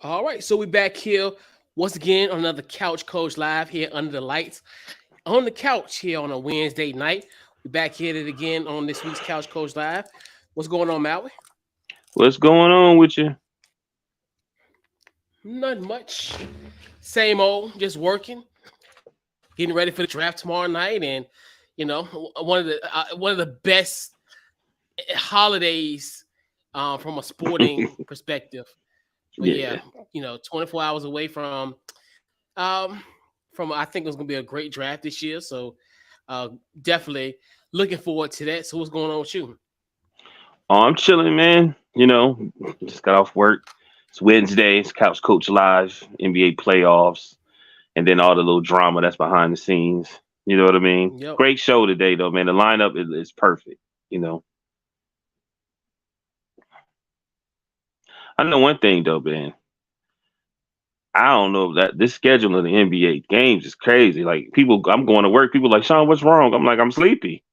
All right, so we back here once again on another Couch Coach Live here under the lights on the couch here on a Wednesday night. We back here at it again on this week's Couch Coach Live. What's going on, Maui? What's going on with you? Nothing much. Same old, just working, getting ready for the draft tomorrow night, and one of the best holidays from a sporting perspective. But yeah, Yeah. 24 hours away um from I think it's gonna be a great draft this year. So uh definitely looking forward to that. So what's going on with you? Oh, I'm chilling, man. Just got off work. It's Wednesday. It's Couch Coach Live, NBA playoffs, and then all the little drama that's behind the scenes. You know what I mean? Yep. Great show today, though, man. The lineup is perfect. You know, I know one thing, though, man. I don't know that this schedule of the NBA games is crazy. Like people, I'm going to work. People like Sean, what's wrong? I'm like, I'm sleepy.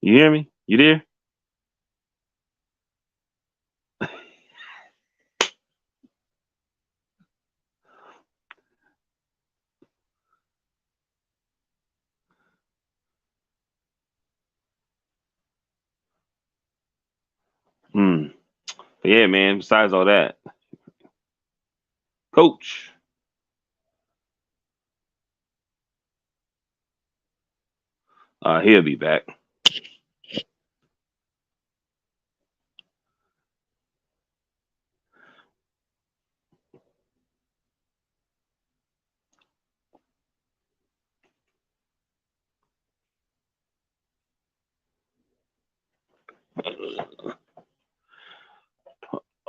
You hear me? You there? Hmm. But yeah, man. Besides all that, Coach. He'll be back.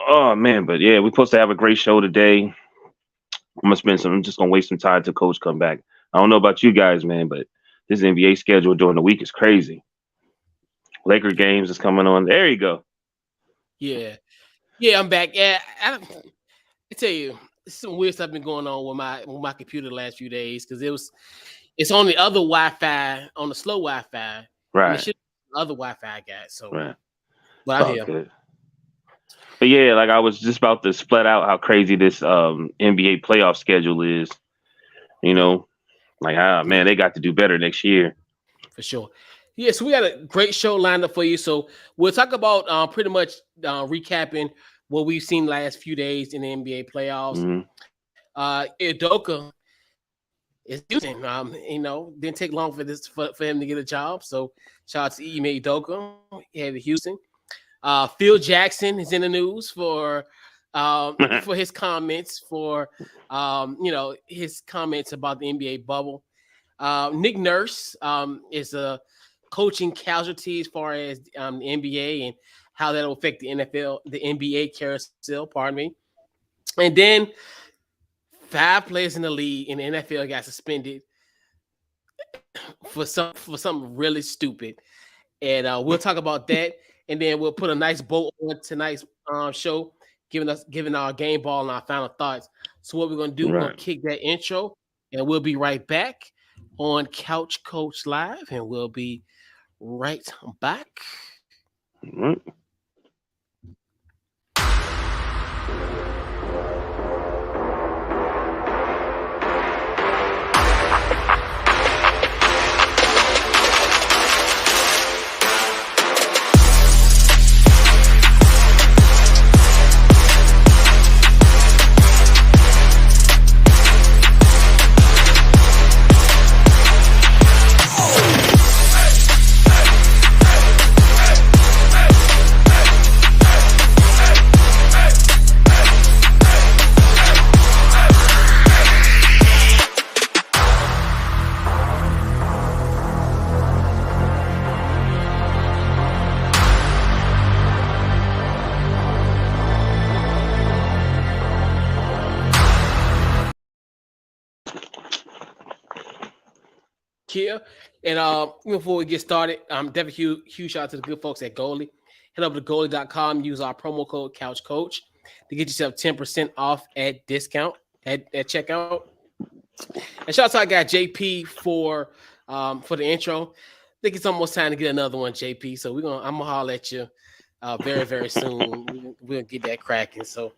Oh man, but yeah, we're supposed to have a great show today. I'm just gonna waste some time till Coach come back. I don't know about you guys, man, but this NBA schedule during the week is crazy. Laker games is coming on. There you go. Yeah. Yeah, I'm back. Yeah, I tell you, some weird stuff been going on with my computer the last few days because it's on the other Wi-Fi, on the slow Wi-Fi, and it Right, should be the other Wi-Fi I got. So right. It's but I'm all here. good. But yeah, like I was just about to split out how crazy this NBA playoff schedule is. You Mm, know, like ah man, yeah. they got to do better next year. For sure. Yeah, so we got a great show lined up for you. So we'll talk about pretty much recapping what we've seen last few days in the NBA playoffs. Hmm. Udoka is Houston. Didn't take long for for him to get a job. So shout out to Ime Udoka, headed to Houston. Phil Jackson is in the news for his comments his comments about the NBA bubble. Nick Nurse is a coaching casualty as far as the NBA and how that'll affect the NFL, the NBA carousel. Pardon me. And then 5 players in the league in the NFL got suspended for something really stupid, and we'll talk about that. And then we'll put a nice bow on tonight's show, giving our game ball and our final thoughts. So what we're gonna do? We're gonna Right. kick that intro, and we'll be right back on Couch Coach Live, and we'll be right back. Right. Here. And before we get started, definitely huge shout out to the good folks at Goalie. Head over to goalie.com, use our promo code CouchCoach to get yourself 10% off at discount at checkout. And shout out to our guy JP for the intro. I think it's almost time to get another one, JP. So I'm gonna holler at you very very soon. We'll get that cracking. So,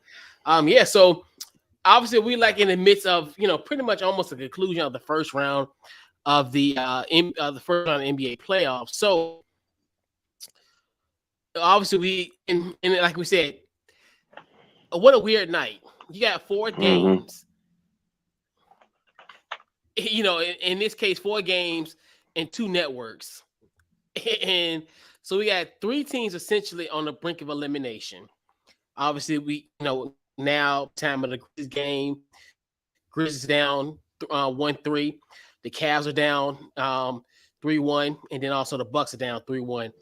yeah. So obviously we like in the midst of pretty much almost the conclusion of the first round of the first round of NBA playoffs. So obviously and like we said, what a weird night. You got four Mm-hmm. games. In this case, four games and two networks. And so we got three teams essentially on the brink of elimination. Obviously, we now time of the Grizzlies game. Grizzlies down 1-3. The Cavs are down 3-1, and then also the Bucks are down 3-1.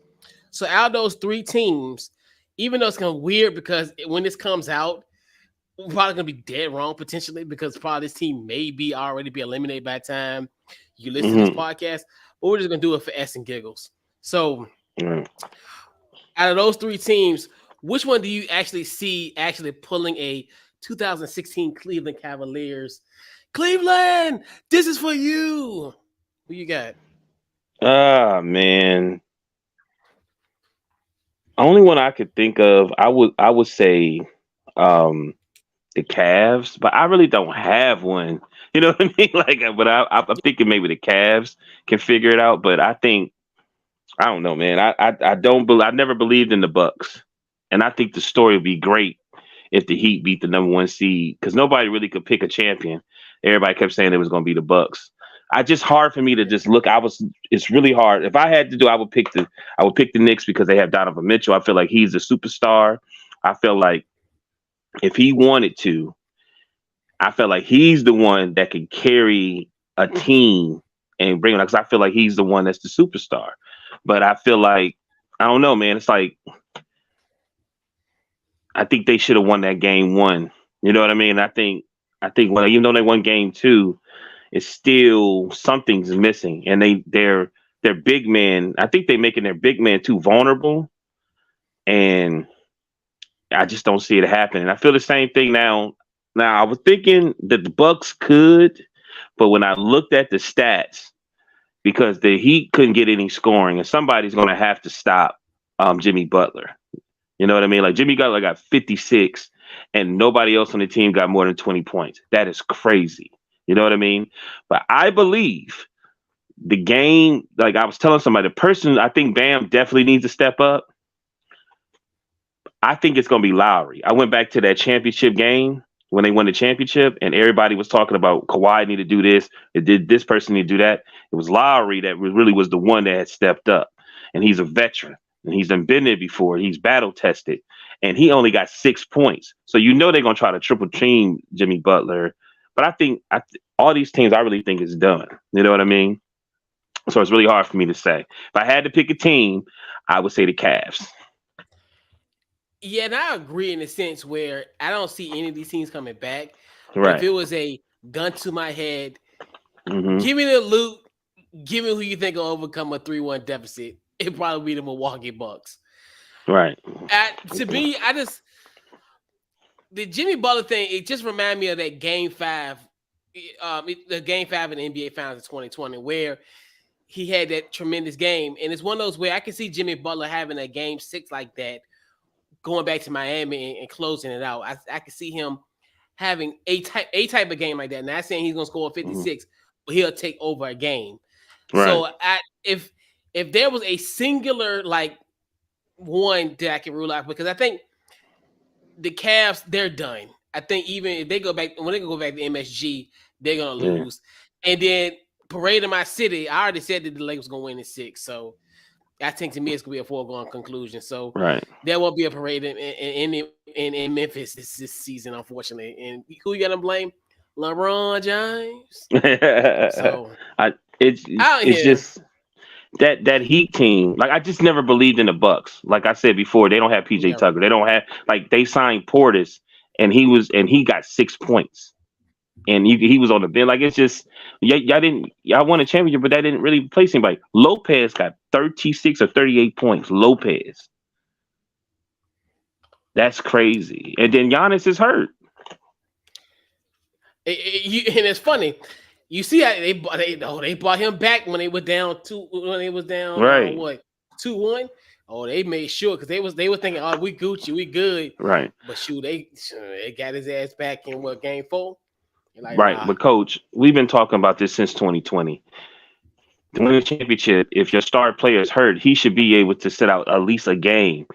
So out of those three teams, even though it's kind of weird because when this comes out, we're probably gonna be dead wrong potentially because probably this team may be already be eliminated by the time you listen to this Mm-hmm. podcast. But we're just gonna do it for S and giggles. So Mm. out of those three teams, which one do you actually see actually pulling a 2016 Cleveland Cavaliers? Cleveland, this is for you. Who you got? Ah, man. Only one I could think of, I would say um the Cavs, but I really don't have one. You know what I mean? Like, but I'm thinking maybe the Cavs can figure it out. But I think I don't know, man. I don't believe. I never believed in the Bucks, and I think the story would be great if the Heat beat the number one seed because nobody really could pick a champion. Everybody kept saying it was going to be the Bucks. I just hard for me to just look. It's really hard. If I had to do, I would pick the Knicks because they have Donovan Mitchell. I feel like he's a superstar. I feel like if he wanted to, I feel like he's the one that can carry a team and bring it. Because I feel like he's the one that's the superstar. But I feel like I don't know, man. It's like I think they should have won that game one. You know what I mean? I think when even though they won game two, it's still something's missing, and their big man. I think they're making their big man too vulnerable, and I just don't see it happening. I feel the same thing now. Now I was thinking that the Bucks could, but when I looked at the stats, because the Heat couldn't get any scoring, and somebody's going to have to stop Jimmy Butler. You know what I mean? Like Jimmy Butler got 56, and nobody else on the team got more than 20 points. That is crazy. You know what I mean? But I believe the game, like I was telling somebody, the person I think Bam definitely needs to step up. I think it's going to be Lowry. I went back to that championship game when they won the championship, and everybody was talking about Kawhi need to do this. It did this person need to do that. It was Lowry that really was the one that had stepped up, and he's a veteran, and he's done been there before. He's battle tested, and he only got 6 points. So you know they're going to try to triple team Jimmy Butler. But I think all these teams, I really think is done. You know what I mean? So it's really hard for me to say. If I had to pick a team, I would say the Cavs. Yeah, and I agree in the sense where I don't see any of these teams coming back. But if Right. it was a gun to my head, Hmm. give me the loot, give me who you think will overcome a 3-1 deficit. It'd probably be the Milwaukee Bucks. Right. To me, the Jimmy Butler thing, it just reminded me of that game five, the game five in the NBA Finals of 2020, where he had that tremendous game. And it's one of those where I can see Jimmy Butler having a game six like that, going back to Miami and closing it out. I can see him having a type of game like that. Not saying he's gonna score Hmm. 56, but he'll take over a game. Right. So if there was a singular like one that I can rule out, because I think the Cavs, they're done. I think even if they go back when they go back to MSG, they're gonna Yeah. lose. And then Parade in my city, I already said that the Lakers gonna win in 6. So I think to me it's gonna be a foregone conclusion. So Right. there won't be a parade in Memphis this season, unfortunately. And who you gonna blame? LeBron James. So I it's out it's here, just that Heat team. Like I just never believed in the Bucks. Like I said before, they don't have PJ never. Tucker. They don't have like they signed Portis, and he got 6 points, and he was on the bench. Like it's just y'all won a championship, but that didn't really replace anybody. Lopez got 36 or 38 points. Lopez, that's crazy. And then Giannis is hurt. And it's funny. You see how they brought him back when they were down two when they was down Right. what? 2-1. Oh, they made sure because they were thinking, oh, we Gucci, we good. Right. But shoot, they got his ass back in what game 4? You're like, Right. nah. But coach, we've been talking about this since 2020. To win a championship, if your star player is hurt, he should be able to sit out at least a game.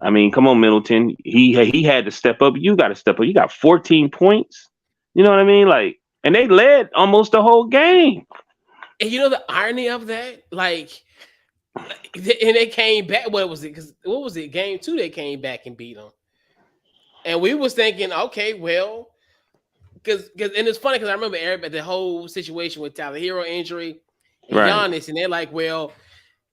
I mean, come on, Middleton. He had to step up. You got to step up. You got 14 points. You know what I mean? Like, and they led almost the whole game. And you know the irony of that, like, and they came back. What was it? Because what was it? Game 2, they came back and beat them. And we was thinking, okay, well, because and it's funny because I remember everybody the whole situation with Tyler Hero injury and Right. Giannis, and they're like, well,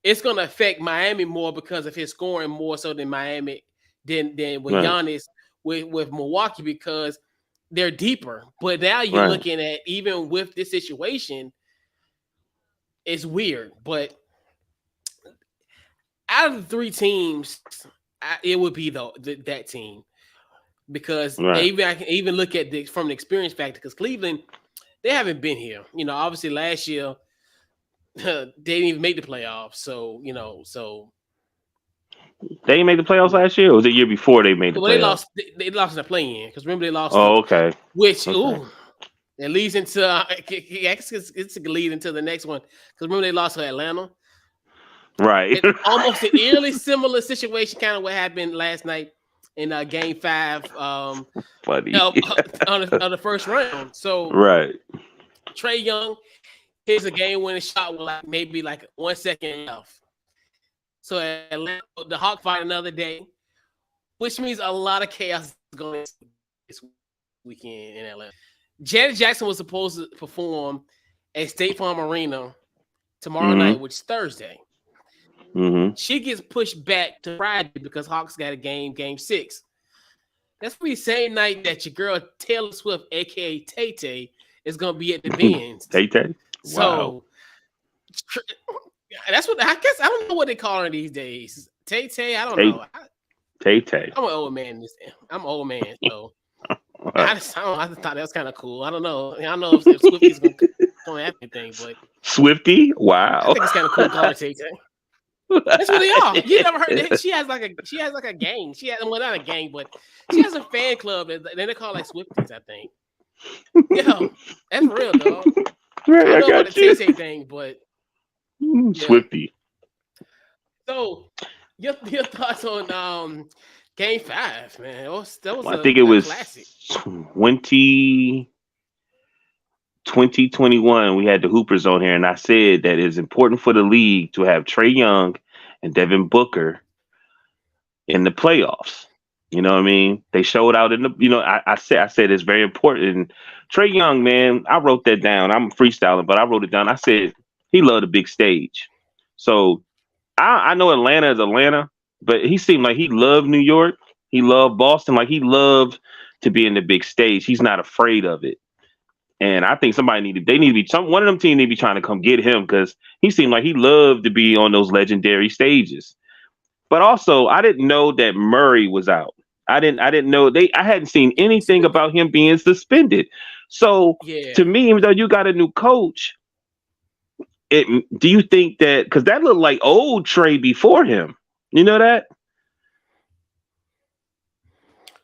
it's going to affect Miami more because of his scoring more so than Miami than with Right. Giannis with Milwaukee because they're deeper. But now you're Right. looking at even with this situation, it's weird. But out of the 3 teams, it would be that team because Right. I can even look at from the experience factor because Cleveland, they haven't been here. You know, obviously last year they didn't even make the playoffs. So They didn't make the playoffs last year, or was it the year before they made the well, they playoffs? lost. They lost in the play-in because remember they lost Oh, okay. which Okay. it leads into it's a lead into the next one because remember they lost to Atlanta. Right. It's almost an eerily similar situation, kind of what happened last night in Game 5 Funny. on the first round. So Right. Trae Young hits a game-winning shot with maybe 1 second left. So Atlanta, the Hawks fight another day, which means a lot of chaos is going on this weekend in Atlanta. Janet Jackson was supposed to perform at State Farm Arena tomorrow night, which is Thursday. Mm-hmm. She gets pushed back to Friday because Hawks got a game 6. That's the same night that your girl Taylor Swift, aka Tay Tay, is gonna be at the Benz. Tay Tay. So that's what I guess. I don't know what they call her these days. Tay Tay. I don't know. Tay Tay. I'm an old man. I'm an old man, so I just thought that was kind of cool. I don't know. I don't know if Swifty's gonna have anything, but Swifty. Wow. I think it's kind of cool calling Tay Tay. That's what they are. You never heard that? She has like a gang. She has not a gang, but she has a fan club that they call Swifties, I think. Yo, that's real, dog. Right, I know about the Tay Tay thing, but Swifty. So your thoughts on Game 5, man? I think it was classic. 2021. We had the Hoopers on here, and I said that it's important for the league to have Trae Young and Devin Booker in the playoffs. You know what I mean? They showed out in the. I said it's very important. And Trae Young, man, I wrote that down. I'm freestyling, but I wrote it down. I said he loved the big stage. So I know Atlanta is Atlanta, but he seemed like he loved New York. He loved Boston. Like he loved to be in the big stage. He's not afraid of it. And I think one of them teams need to be trying to come get him because he seemed like he loved to be on those legendary stages. But also, I didn't know that Murray was out. I didn't know I hadn't seen anything about him being suspended. So to me, even though you got a new coach, do you think that because that looked like old Trae before him? You know that?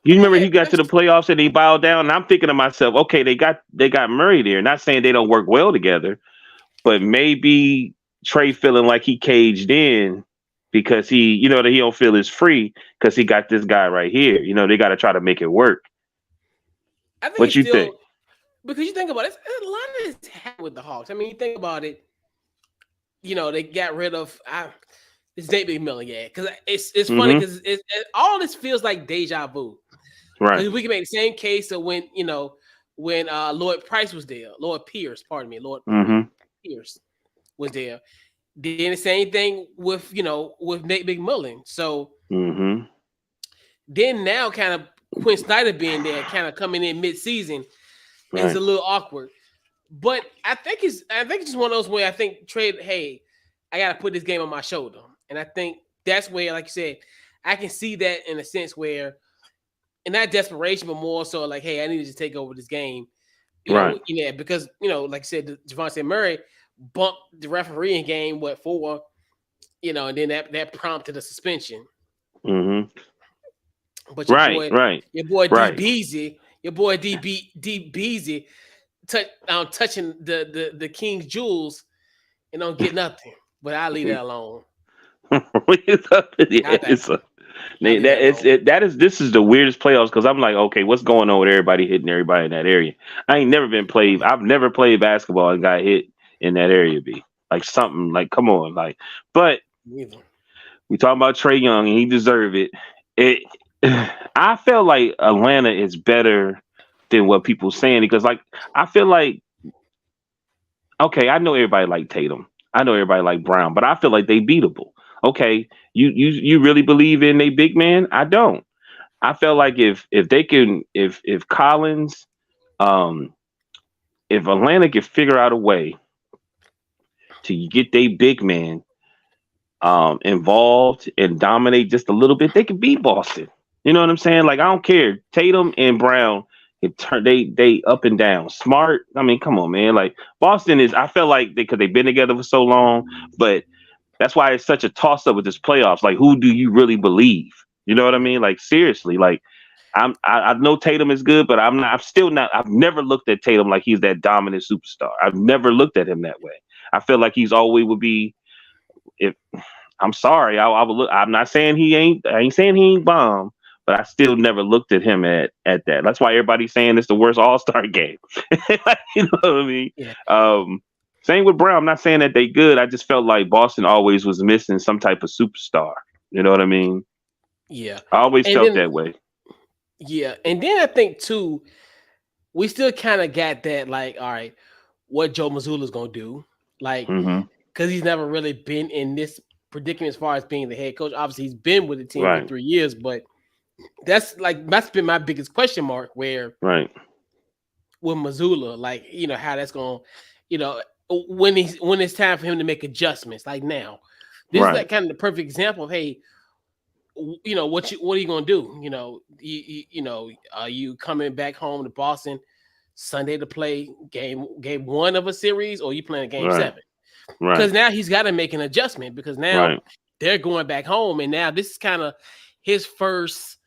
You remember he got to the playoffs and he bowed down, and I'm thinking to myself, okay, they got Murray there. Not saying they don't work well together, but maybe Trae feeling like he caged in because that he don't feel as free because he got this guy right here. They got to try to make it work. I think what you think? Because you think about it, a lot of this happened with the Hawks. I mean, you think about it. They got rid of it's Nate McMillan, because it's funny because all this feels like deja vu. Right. We can make the same case of when Lloyd Price was there, Lloyd Pierce Pierce was there. Then the same thing with Nate McMillan. So then now kind of Quinn Snyder being there, kind of coming in mid-season, is a little awkward. But I think it's just one of those where I think Trae, hey, I got to put this game on my shoulder. And I think that's where, like you said, I can see that in a sense where, in that desperation, but more so like, hey, I need to just take over this game. Because, like I said, Javonte Murray bumped the referee in game, 4, and then that prompted a suspension. Mm-hmm. But Right. Right. your boy D Right. Beezy, D Beezy, touching the King's jewels and don't get nothing. But I leave that alone. It's up in the I air. that leave that alone. This is the weirdest playoffs because I'm like, okay, what's going on with everybody hitting everybody in that area? I ain't never been played. I've never played basketball and got hit in that area. Be like something like, come on, like. But Neither. we talking about Trae Young and he deserved it. It. I feel like Atlanta is better than what people saying because like I feel like okay, I know everybody like Tatum. I know everybody like Brown, but I feel like they beatable. Okay, you really believe in a big man? I don't. I feel like if they can if Collins um if Atlanta can figure out a way to get their big man involved and dominate just a little bit, they can beat Boston. You know what I'm saying? Like I don't care. Tatum and Brown can turn they up and down. Smart. I mean, come on, man. Like Boston is. I feel like because they've been together for so long, but that's why it's such a toss up with this playoffs. Like, who do you really believe? You know what I mean? Like seriously. Like I know Tatum is good, but I'm not. I'm still not. I've never looked at Tatum like he's that dominant superstar. I've never looked at him that way. I feel like he's always would be if I'm sorry, I would look. I'm not saying he ain't. I ain't saying he ain't bomb, but I still never looked at him at that. That's why everybody's saying it's the worst All Star game. You know what I mean? Yeah. Same with Brown. I'm not saying that they good. I just felt like Boston always was missing some type of superstar. You know what I mean? Yeah. I always And felt then that way. yeah, and then I think too, we still kind of got that like, all right, what Joe Mazzulla's gonna do, like, Hmm. because he's never really been in this predicament as far as being the head coach. Obviously, he's been with the team for Right. 3 years, but that's been my biggest question mark. Where Right. with Mazzulla, like how that's gonna, you know, when it's time for him to make adjustments. Like now, this is Right. like kind of the perfect example of hey, what are you gonna do? Are you coming back home to Boston Sunday to play game one of a series, or you playing game Right. seven? Right. Because now he's got to make an adjustment because now Right. they're going back home, and now this is kind of his first.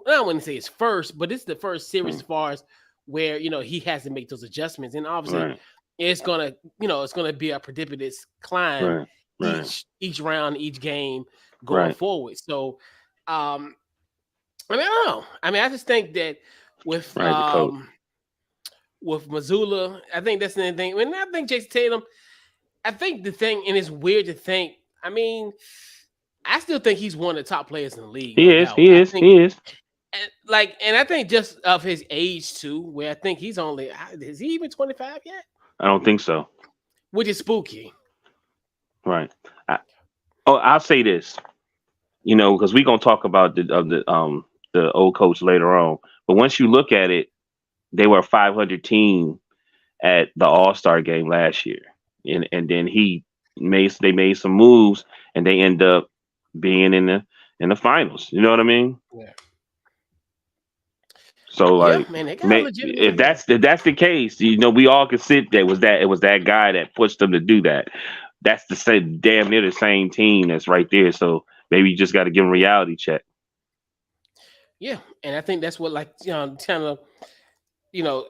I wouldn't say his first, but this is the first series as far as where he has to make those adjustments, and obviously Right. it's gonna be a precipitous climb Right. Right. each round, each game going Right. forward. So, I mean, I don't know. I mean, I just think that with Right. The coach. with Mazzulla, I think that's the thing. And I think Jason Tatum. I think the thing, and it's weird to think. I mean, I still think he's one of the top players in the league, He no is. doubt. He I is. think, He is. and I think just of his age too, where I think he's only is he even 25 yet? I don't think so. Which is spooky. Right. I'll say this. Because we're gonna talk about the old coach later on. But once you look at it, they were a 500 team at the All Star game last year, and then they made some moves and they end up being in the finals. You know what I mean? Yeah, So yeah, like, man, they got a legitimate. if that's the case, we all can sit there. It was that guy that pushed them to do that. That's the same, damn near the same team that's right there. So maybe you just got to give them a reality check. Yeah, and I think that's what kind of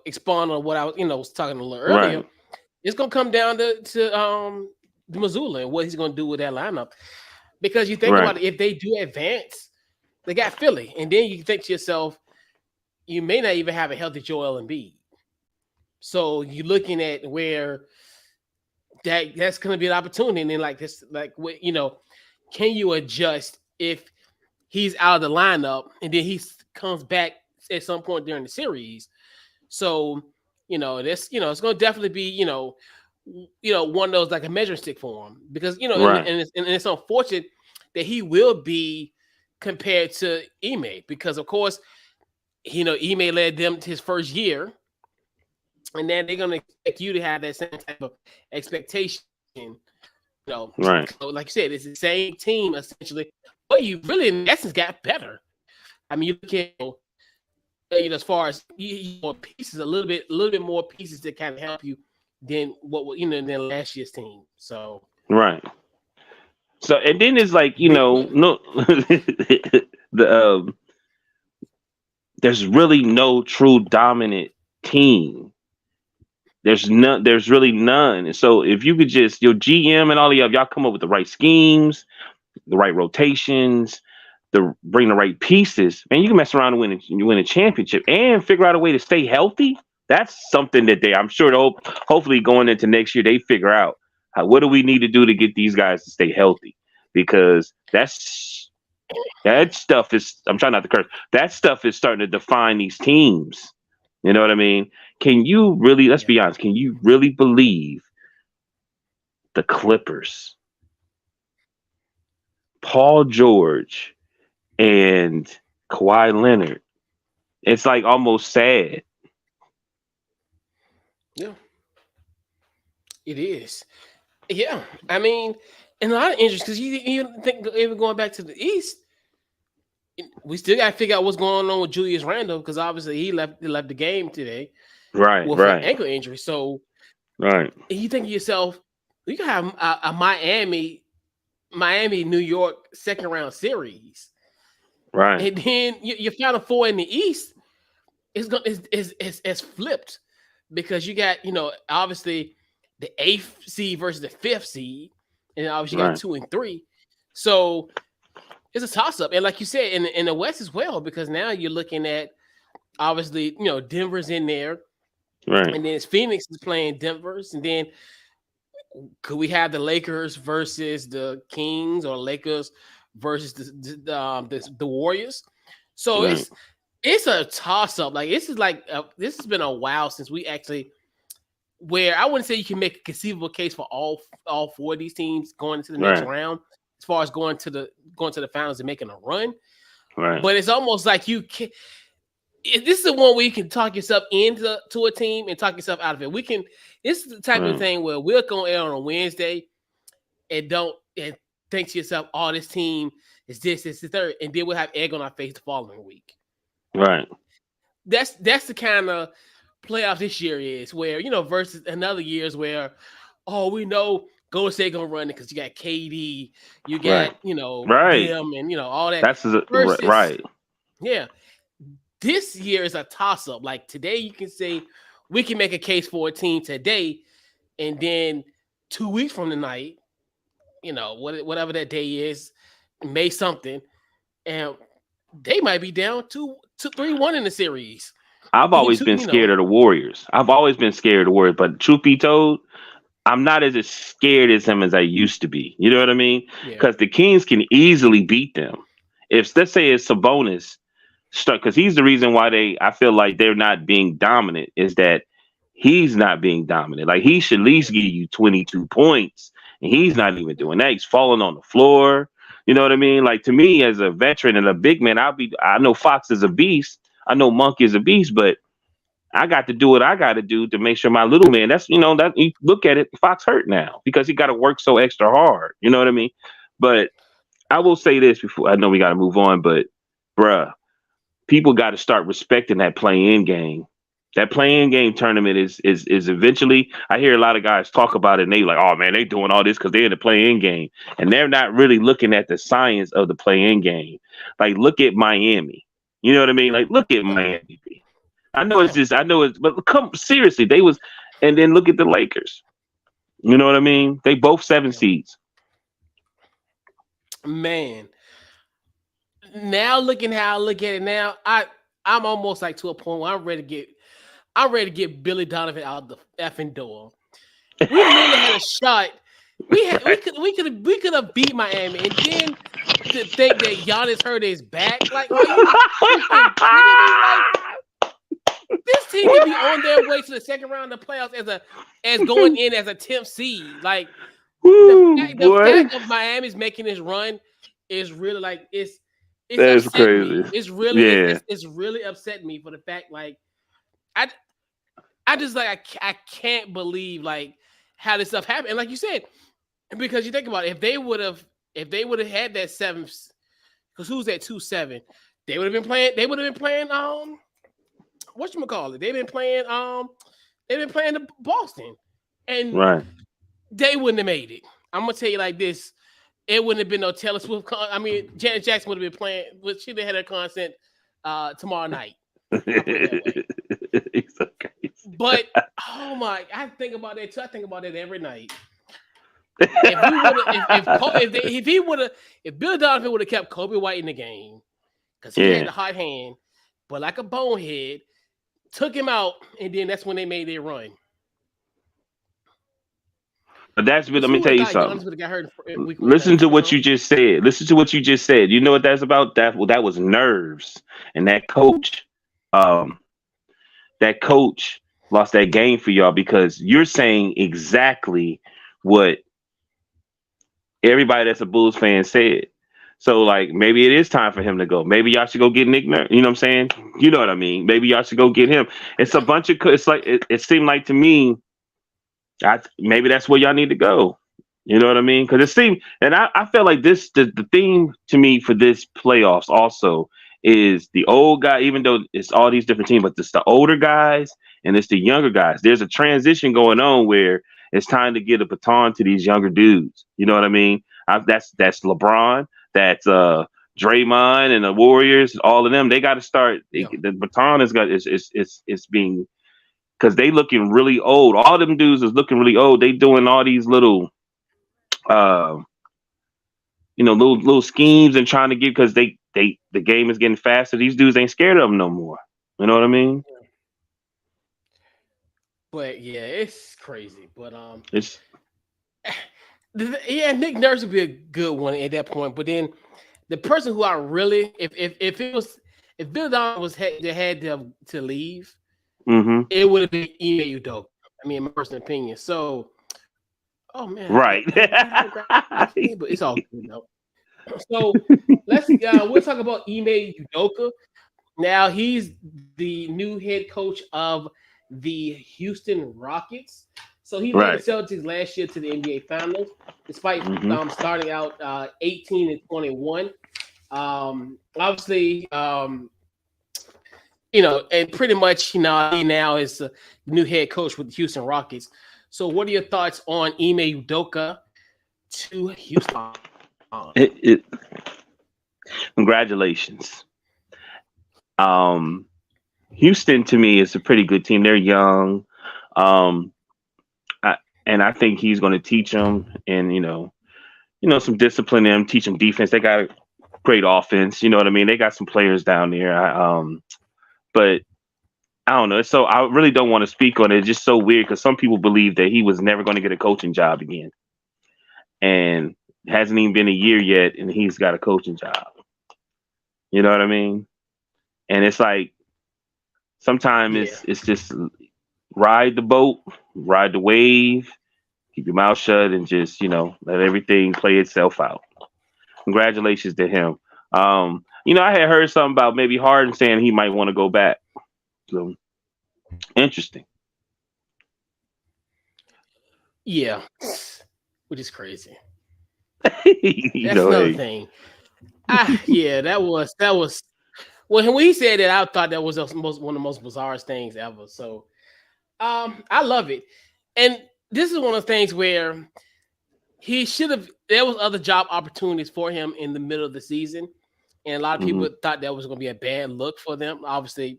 expand on what I was talking a little earlier. Right. It's gonna come down to the Mazzulla and what he's gonna do with that lineup. Because you think about Right. it, if they do advance, they got Philly, and then you think to yourself, you may not even have a healthy Joel Embiid. So you're looking at where that's going to be an opportunity, and then can you adjust if he's out of the lineup, and then he comes back at some point during the series? So this it's going to definitely be one of those like a measuring stick for him because Right. and it's unfortunate that he will be compared to Ime because of course Ime led them to his first year, and then they're gonna expect you to have that same type of expectation. Right. So like you said, it's the same team essentially, but you really in essence got better. I mean, you look at as far as more pieces, a little bit more pieces that kind of help you than than last year's team. So Right. So and then it's like Big money. no, the there's really no true dominant team. There's none. There's really none. And so if you could just your GM and all of y'all come up with the right schemes, the right rotations, the bring the right pieces, man, you can mess around and win a championship and figure out a way to stay healthy. That's something that I'm sure hopefully going into next year they figure out what do we need to do to get these guys to stay healthy because that stuff is I'm trying not to curse. That stuff is starting to define these teams. You know what I mean? Can you really? Let's Yeah. be honest. Can you really believe the Clippers, Paul George, and Kawhi Leonard? It's like almost sad. Yeah. It is. Yeah. I mean, and a lot of interest because you think even going back to the East, we still got to figure out what's going on with Julius Randle because obviously he left the game today Right, with an right, ankle injury. So right, you think to yourself, you can have a Miami, New York second round series, right, and then your final four in the East is flipped because you got obviously the eighth seed versus the fifth seed, and obviously you got right, 2 and 3. So it's a toss up, and like you said, in the West as well, because now you're looking at obviously Denver's in there, right. and then Phoenix is playing Denver's, and then could we have the Lakers versus the Kings or Lakers versus the Warriors? So Right. it's a toss up. Like this has been a while since we actually where I wouldn't say you can make a conceivable case for all four of these teams going into the next Right. round as far as going to the finals and making a run. Right. But it's almost like you can. This is the one where you can talk yourself into a team and talk yourself out of it. We can. This is the type of Right. thing where we'll go air on a Wednesday and don't and think to yourself, "Oh, this team is this, the third," and then we'll have egg on our face the following week. Right. That's the kind of playoff this year is where versus another years where we know Golden State gonna run it because you got KD, you Right. got Right. them and all that That's versus right. yeah. This year is a toss up. Like today, you can say we can make a case for a team today, and then 2 weeks from tonight, whatever that day is, May something, and they might be down 2-3-1 in the series. I've always been scared of the Warriors. I've always been scared of the Warriors, but truth be told, I'm not as scared as them as I used to be. You know what I mean? Yeah, Because the Kings can easily beat them. If let's say it's Sabonis stuck, because he's the reason why I feel like they're not being dominant is that he's not being dominant. Like he should at least give you 22 points, and he's not even doing that. He's falling on the floor. You know what I mean? Like to me, as a veteran and a big man, I know Fox is a beast. I know Monk is a beast, but I got to do what I got to do to make sure my little man. That's that you look at it. Fox hurt now because he got to work so extra hard. You know what I mean? But I will say this before I know we got to move on. But bruh, people got to start respecting that play-in game. That play-in game tournament is eventually. I hear a lot of guys talk about it, and they like, oh man, they doing all this because they're in the play-in game, and they're not really looking at the science of the play-in game. Like, look at Miami. You know what I mean? Like, look at Miami. yeah, I know it's, but come seriously, they was, and then look at the Lakers. You know what I mean? They both 7 yeah. seeds. Man. Now looking how I look at it now, I'm almost like to a point where I'm ready to get Billy Donovan out the effing door. We literally had a shot. Right. We could have beat Miami, and then to think that Giannis hurt his back. Like, are you freaking kidding me? Like, this team could be on their way to the second round of the playoffs as going in as a 10th seed. Like Woo, the boy. fact of Miami's making this run is really like it's That's upsetting me. crazy. It's really Yeah. it's really upsetting me for the fact like I I just like I can't believe like how this stuff happened. And like you said, because you think about it, if they would have had that seventh, because who's at 2-7, they would have been playing whatchamacallit. They've been playing the Boston, and Right. they wouldn't have made it. I'm gonna tell you like this. it wouldn't have been no Taylor Swift. I mean, Janet Jackson would have been playing. She'd have had her concert tomorrow night. I put it that way. It's so crazy. But oh my, I think about that too. I think about that every night. If we would have, if he would have, if Bill Donovan would have kept Kobe White in the game, because he had the hot hand, but like a bonehead, took him out, and then that's when they made their run. But let me tell you something. Listen to what you just said. Listen to what you just said. You know what that's about? That was nerves, and that coach lost that game for y'all because you're saying exactly what everybody that's a Bulls fan said. So like maybe it is time for him to go. Maybe y'all should go get Nick Nurse. You know what I'm saying? You know what I mean? Maybe y'all should go get him. It's a bunch of. It's like it seemed like to me. Maybe that's where y'all need to go. You know what I mean? Because it seemed, and I felt like the theme to me for this playoffs also is the old guy. Even though it's all these different teams, but it's the older guys and it's the younger guys. There's a transition going on where it's time to get a baton to these younger dudes. You know what I mean? That's LeBron. That's Draymond and the Warriors. All of them. They got to start. The baton is being. Because they looking really old. All them dudes is looking really old. They doing all these little, little schemes and trying to get because the game is getting faster. These dudes ain't scared of them no more. You know what I mean? But yeah, it's crazy. But it's Nick Nurse would be a good one at that point. But then the person who I really, if Bill Donovan had to leave. Mm-hmm. It would have been Ime Udoka. I mean, in my personal opinion. So, oh man, right? But it's all good though. So we'll talk about Ime Udoka. Now he's the new head coach of the Houston Rockets. So he led the Celtics last year to the NBA Finals, despite starting out 18-21. Obviously. And pretty much, he now is the new head coach with the Houston Rockets. So what are your thoughts on Ime Udoka to Houston? Congratulations. Houston, to me, is a pretty good team. They're young. And I think he's going to teach them and, some discipline in them, teach them defense. They got a great offense. You know what I mean? They got some players down there. But I don't know. So I really don't want to speak on it. It's just so weird because some people believe that he was never going to get a coaching job again. And it hasn't even been a year yet, and he's got a coaching job. You know what I mean? And it's like sometimes it's just ride the boat, ride the wave, keep your mouth shut, and just, let everything play itself out. Congratulations to him. I had heard something about maybe Harden saying he might want to go back. So interesting. Yeah, which is crazy. That's another thing. That was when he said that, I thought that was one of the most bizarre things ever. So I love it. And this is one of the things where he should have, there was other job opportunities for him in the middle of the season. And a lot of people thought that was going to be a bad look for them. Obviously,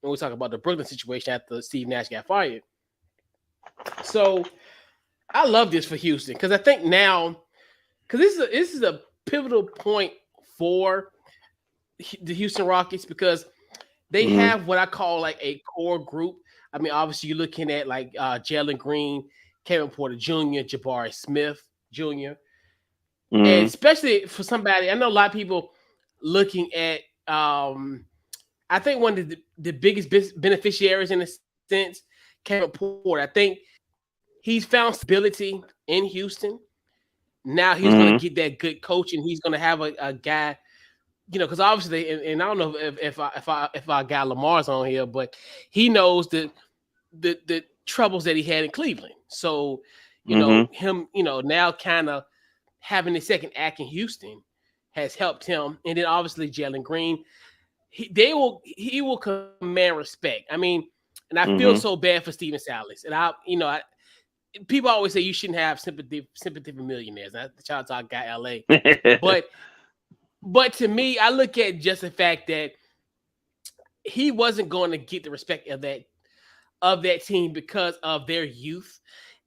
when we talk about the Brooklyn situation after Steve Nash got fired. So I love this for Houston because I think now, because this is a pivotal point for the Houston Rockets because they have what I call like a core group. I mean, obviously you're looking at like Jalen Green, Kevin Porter Jr., Jabari Smith Jr. And especially for somebody, I know a lot of people looking at, I think one of the biggest beneficiaries in a sense, Kevin Porter. I think he's found stability in Houston. Now he's going to get that good coach, and he's going to have a guy, because obviously, and I don't know if our guy Lamar's on here, but he knows the troubles that he had in Cleveland. So, him, now kind of having the second act in Houston has helped him. And then obviously Jalen Green, he will command respect. I mean, and I feel so bad for Steven Silas. And people always say you shouldn't have sympathy for millionaires. That's the child talk guy LA. But to me, I look at just the fact that he wasn't going to get the respect of that team because of their youth,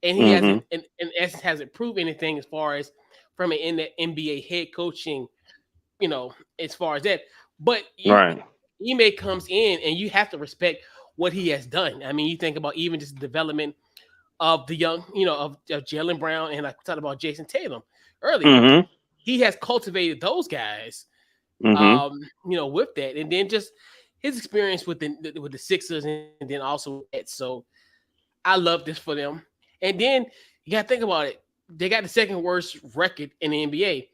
and he Mm-hmm. hasn't in essence hasn't proved anything as far as from an in the NBA head coaching, as far as that. But Right. Ime comes in, and you have to respect what he has done. I mean, you think about even just the development of the young, of Jaylen Brown, and I talked about Jason Tatum earlier. Mm-hmm. He has cultivated those guys, Mm-hmm. with that, and then just his experience with the Sixers, and then also with the Nets. So I love this for them. And then you got to think about it. They got the second worst record in the NBA,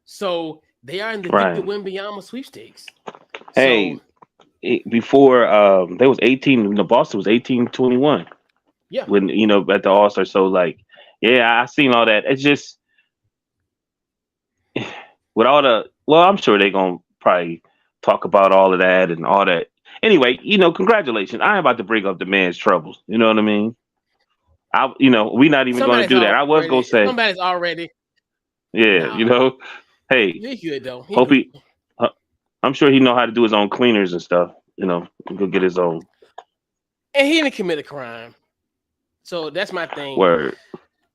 so they are in the Victor Right. Wembanyama sweepstakes. So Hey, before there was 18. Boston was 18-21 yeah, when at the All Star. So like, yeah, I seen all that. It's just with all the I'm sure they're gonna probably talk about all of that and all that. Anyway, congratulations. I am about to bring up the man's troubles. You know what I mean? We're not even gonna do that. I was gonna say, somebody's already. yeah, Nah, hey, he good though. He hope good. uh, I'm sure he know how to do his own cleaners and stuff. Go get his own And he didn't commit a crime. So that's my thing. word,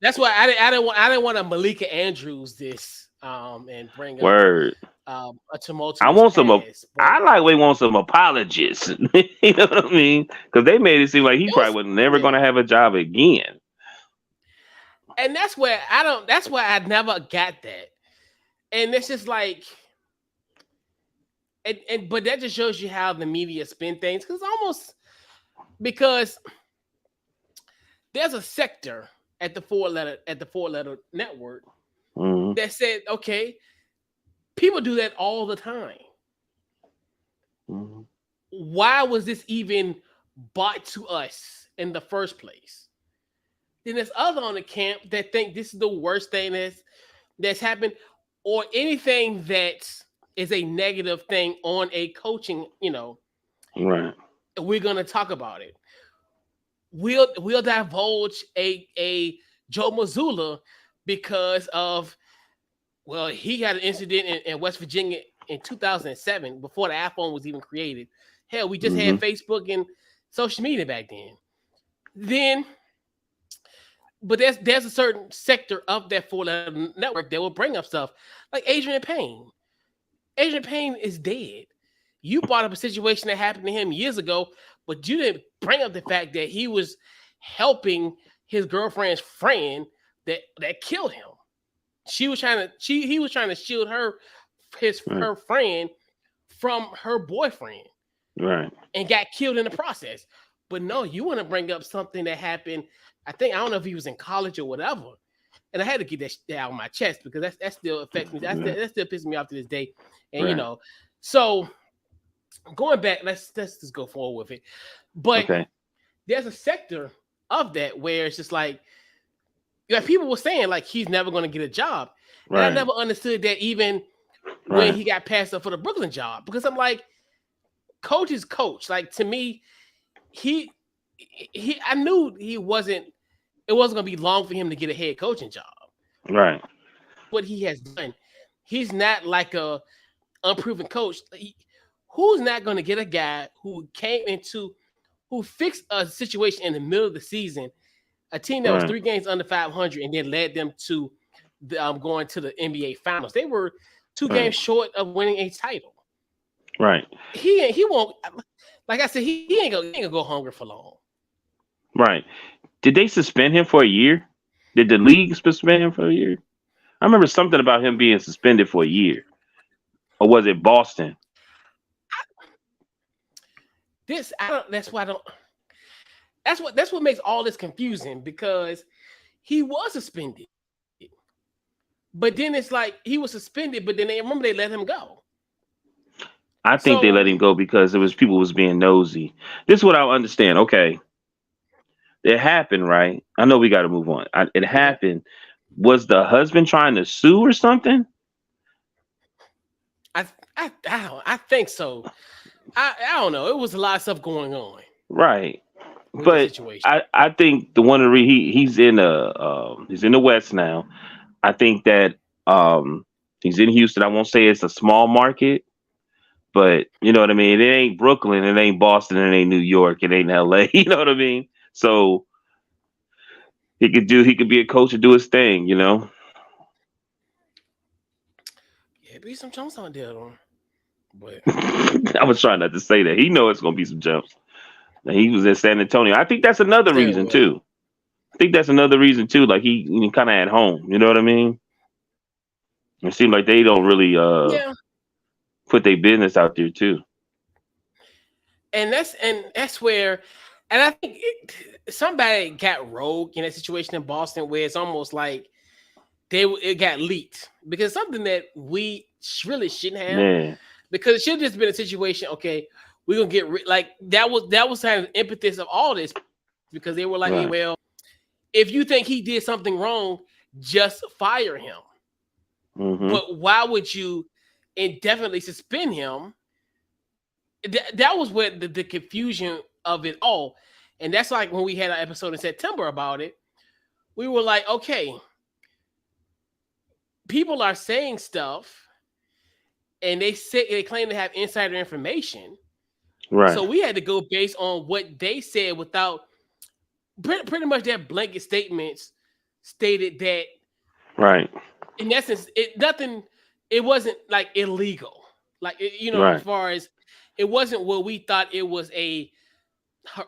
That's why I didn't want to Malika Andrews this and bring up word. a I tumultuous want some. past. But I like we want some apologists. You know what I mean? Because they made it seem like he it probably was was never yeah. gonna have a job again. And that's why I never got that. And it's just like but that just shows you how the media spin things, because there's a sector at the four letter network Hmm. that said, okay, people do that all the time. Hmm. Why was this even brought to us in the first place? Then there's other on the camp that think this is the worst thing that's happened, or anything that is a negative thing on a coaching. Right. We're gonna talk about it. We'll divulge a Joe Mazzulla because of, well, he had an incident in West Virginia in 2007 before the iPhone was even created. Hell, we just Hmm. had Facebook and social media back then. Then, but there's a certain sector of that four letter network that will bring up stuff like Adrian Payne. Adrian Payne is dead. You brought up a situation that happened to him years ago, but you didn't bring up the fact that he was helping his girlfriend's friend that killed him. He was trying to shield Right. her friend from her boyfriend Right. and got killed in the process. But no, you want to bring up something that happened. I don't know if he was in college or whatever. And I had to get that out of my chest because that still affects me. Right. That still pisses me off to this day. And Right. so going back, let's just go forward with it. But Okay. there's a sector of that where it's just like people were saying like he's never going to get a job, and I Right. never understood that even when Right. he got passed up for the Brooklyn job, because I'm like, coach is coach. Like, to me, he I knew he wasn't. It wasn't going to be long for him to get a head coaching job. Right. What he has done, he's not like a unproven coach. Who's not going to get a guy who fixed a situation in the middle of the season, a team that was Right. 3 games under 500, and then led them to going to the NBA Finals. They were 2 games Right. short of winning a title. Right. He won't. Like I said, he ain't gonna go hungry for long. Right. Did they suspend him for a year? Did the league suspend him for a year? I remember something about him being suspended for a year. Or was it Boston? This I don't. That's why I don't. That's what makes all this confusing, because he was suspended, but then it's like he was suspended, but then they let him go. I think they So let him go because it was people was being nosy. This is what I understand. Okay. It happened, right? I know we got to move on. It okay, happened. Was the husband trying to sue or something? I think so. I don't know. It was a lot of stuff going on. Right. with the But situation. I think the one he's in the West now. I think that he's in Houston. I won't say it's a small market, but you know what I mean. It ain't Brooklyn, it ain't Boston, it ain't New York, it ain't L.A. You know what I mean. So he could be a coach and do his thing. You know. Yeah, be some chunks on there though. But I was trying not to say that. He know it's gonna be some jumps. And he was at San Antonio. I think that's another there reason will. too. I think that's another reason too. Like he kind of at home. You know what I mean? It seems like they don't really Yeah, put their business out there too. and that's where, and I think somebody got rogue in that situation in Boston where it's almost like it got leaked because something that we really shouldn't have, Man, because it should have just been a situation. Okay, we're gonna like that was kind of the impetus of all this because they were like, hey, right. well, if you think he did something wrong, just fire him. Hmm. But why would you indefinitely suspend him? That was where the confusion of it all. And that's like when we had an episode in September about it. We were like, okay, people are saying stuff and they claim to have insider information. Right. So we had to go based on what they said without pretty much their blanket statements stated that Right. in essence it wasn't like illegal. Like as Right. far as it wasn't what we thought it was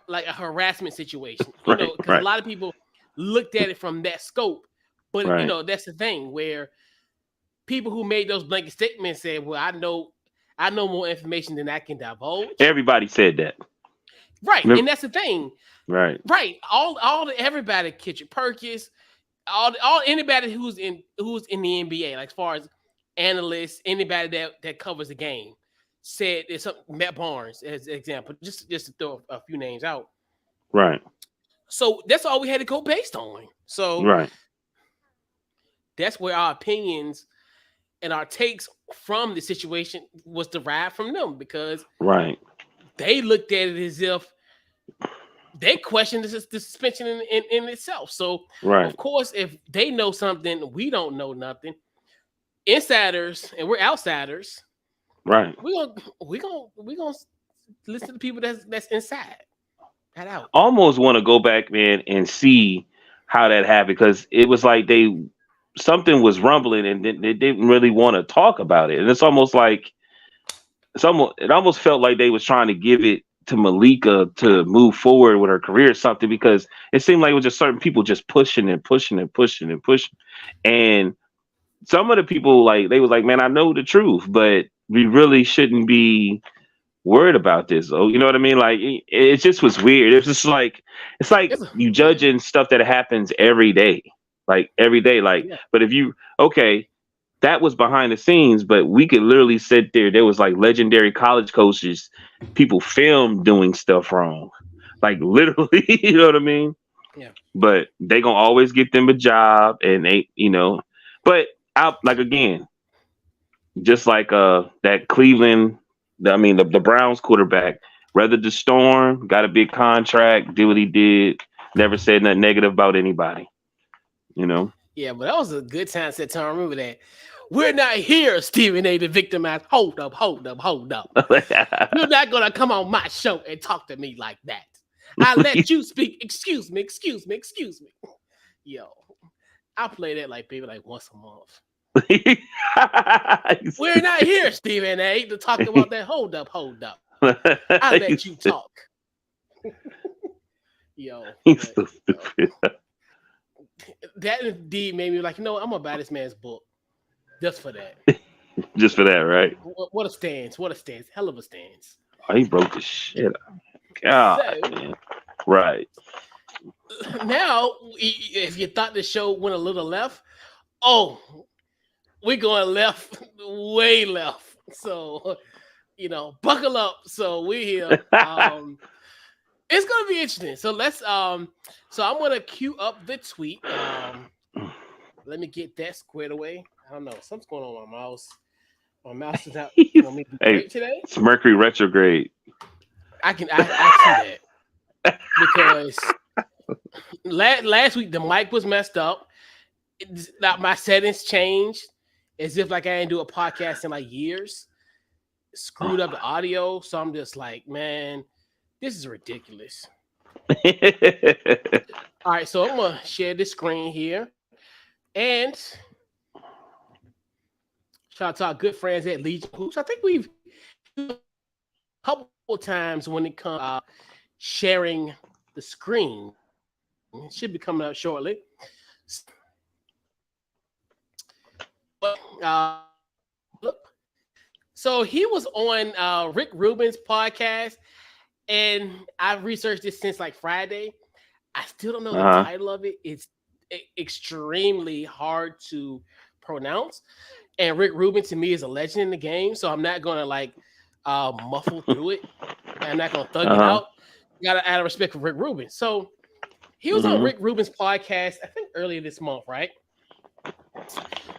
like a harassment situation, Right. because a Right. lot of people looked at it from that scope. But Right. that's the thing where people who made those blanket statements said, "Well, I know more information than I can divulge." Everybody said that. Right, Remember? and that's the thing. Right. Right, everybody, Kitchen Perkins, all anybody who's in the NBA, like as far as analysts, anybody that covers the game, said there's something. Matt Barnes, as an example, just to throw a few names out. Right. So that's all we had to go based on. So Right. that's where our opinions and our takes from the situation was derived from them because Right. they looked at it as if they questioned the suspension in itself. So Right. of course, if they know something, we don't know nothing. Insiders and we're outsiders. Right. We gonna listen to the people that's inside that out. Almost want to go back, man, and see how that happened because it was like something was rumbling and they didn't really want to talk about it. And it's almost like it almost felt like they was trying to give it to Malika to move forward with her career or something because it seemed like it was just certain people just pushing and pushing and pushing and pushing. And some of the people like they was like, man, I know the truth, but we really shouldn't be worried about this. Oh, you know what I mean? Like it just was weird. It's just like it's like you Yeah, judging stuff that happens every day. Like every day. Like, yeah. but if you okay, that was behind the scenes, but we could literally sit there. There was like legendary college coaches, people filmed doing stuff wrong. Like literally, you know what I mean? Yeah. But they gonna always get them a job and but out like again, just like that Cleveland, I mean the Browns quarterback, weathered the storm, got a big contract, did what he did, never said nothing negative about anybody. You know? Yeah, but that was a good time set time. Remember that. We're not here, Stephen A. to victimize. Hold up, hold up, hold up. You're not gonna come on my show and talk to me like that. I let you speak. Excuse me, excuse me, excuse me. Yo, I play that like maybe like once a month. We're not here, Stephen A. to talk about that. Hold up, hold up. I let you talk. Yo, He's but so stupid. that indeed made me like, I'm gonna buy this man's book just for that. Just for that, right? What a stance! What a stance! Hell of a stance. Oh, he broke the shit out. God, So man. Right. now, if you thought the show went a little left, oh, we're going left, way left. So buckle up. So we're here. It's gonna be interesting. So let's so I'm gonna queue up the tweet. Let me get that squared away. I don't know. Something's going on with my mouse. My mouse is not want me to be Hey, great today. it's Mercury retrograde. I see that. because last week the mic was messed up. My settings changed as if like I didn't do a podcast in like years. Screwed up the audio, so I'm just like, man, this is ridiculous. All right, so I'm gonna share this screen here, and shout out to our good friends at Legion Hoops. I think we've a couple times when it comes sharing the screen. It should be coming up shortly. Look. So he was on Rick Rubin's podcast, and I've researched this since like Friday. I still don't know the title of it. It's extremely hard to pronounce. And Rick Rubin to me is a legend in the game, so I'm not gonna like muffle through it. I'm not gonna thug it out. You gotta add respect for Rick Rubin. So he was on Rick Rubin's podcast, I think earlier this month, right?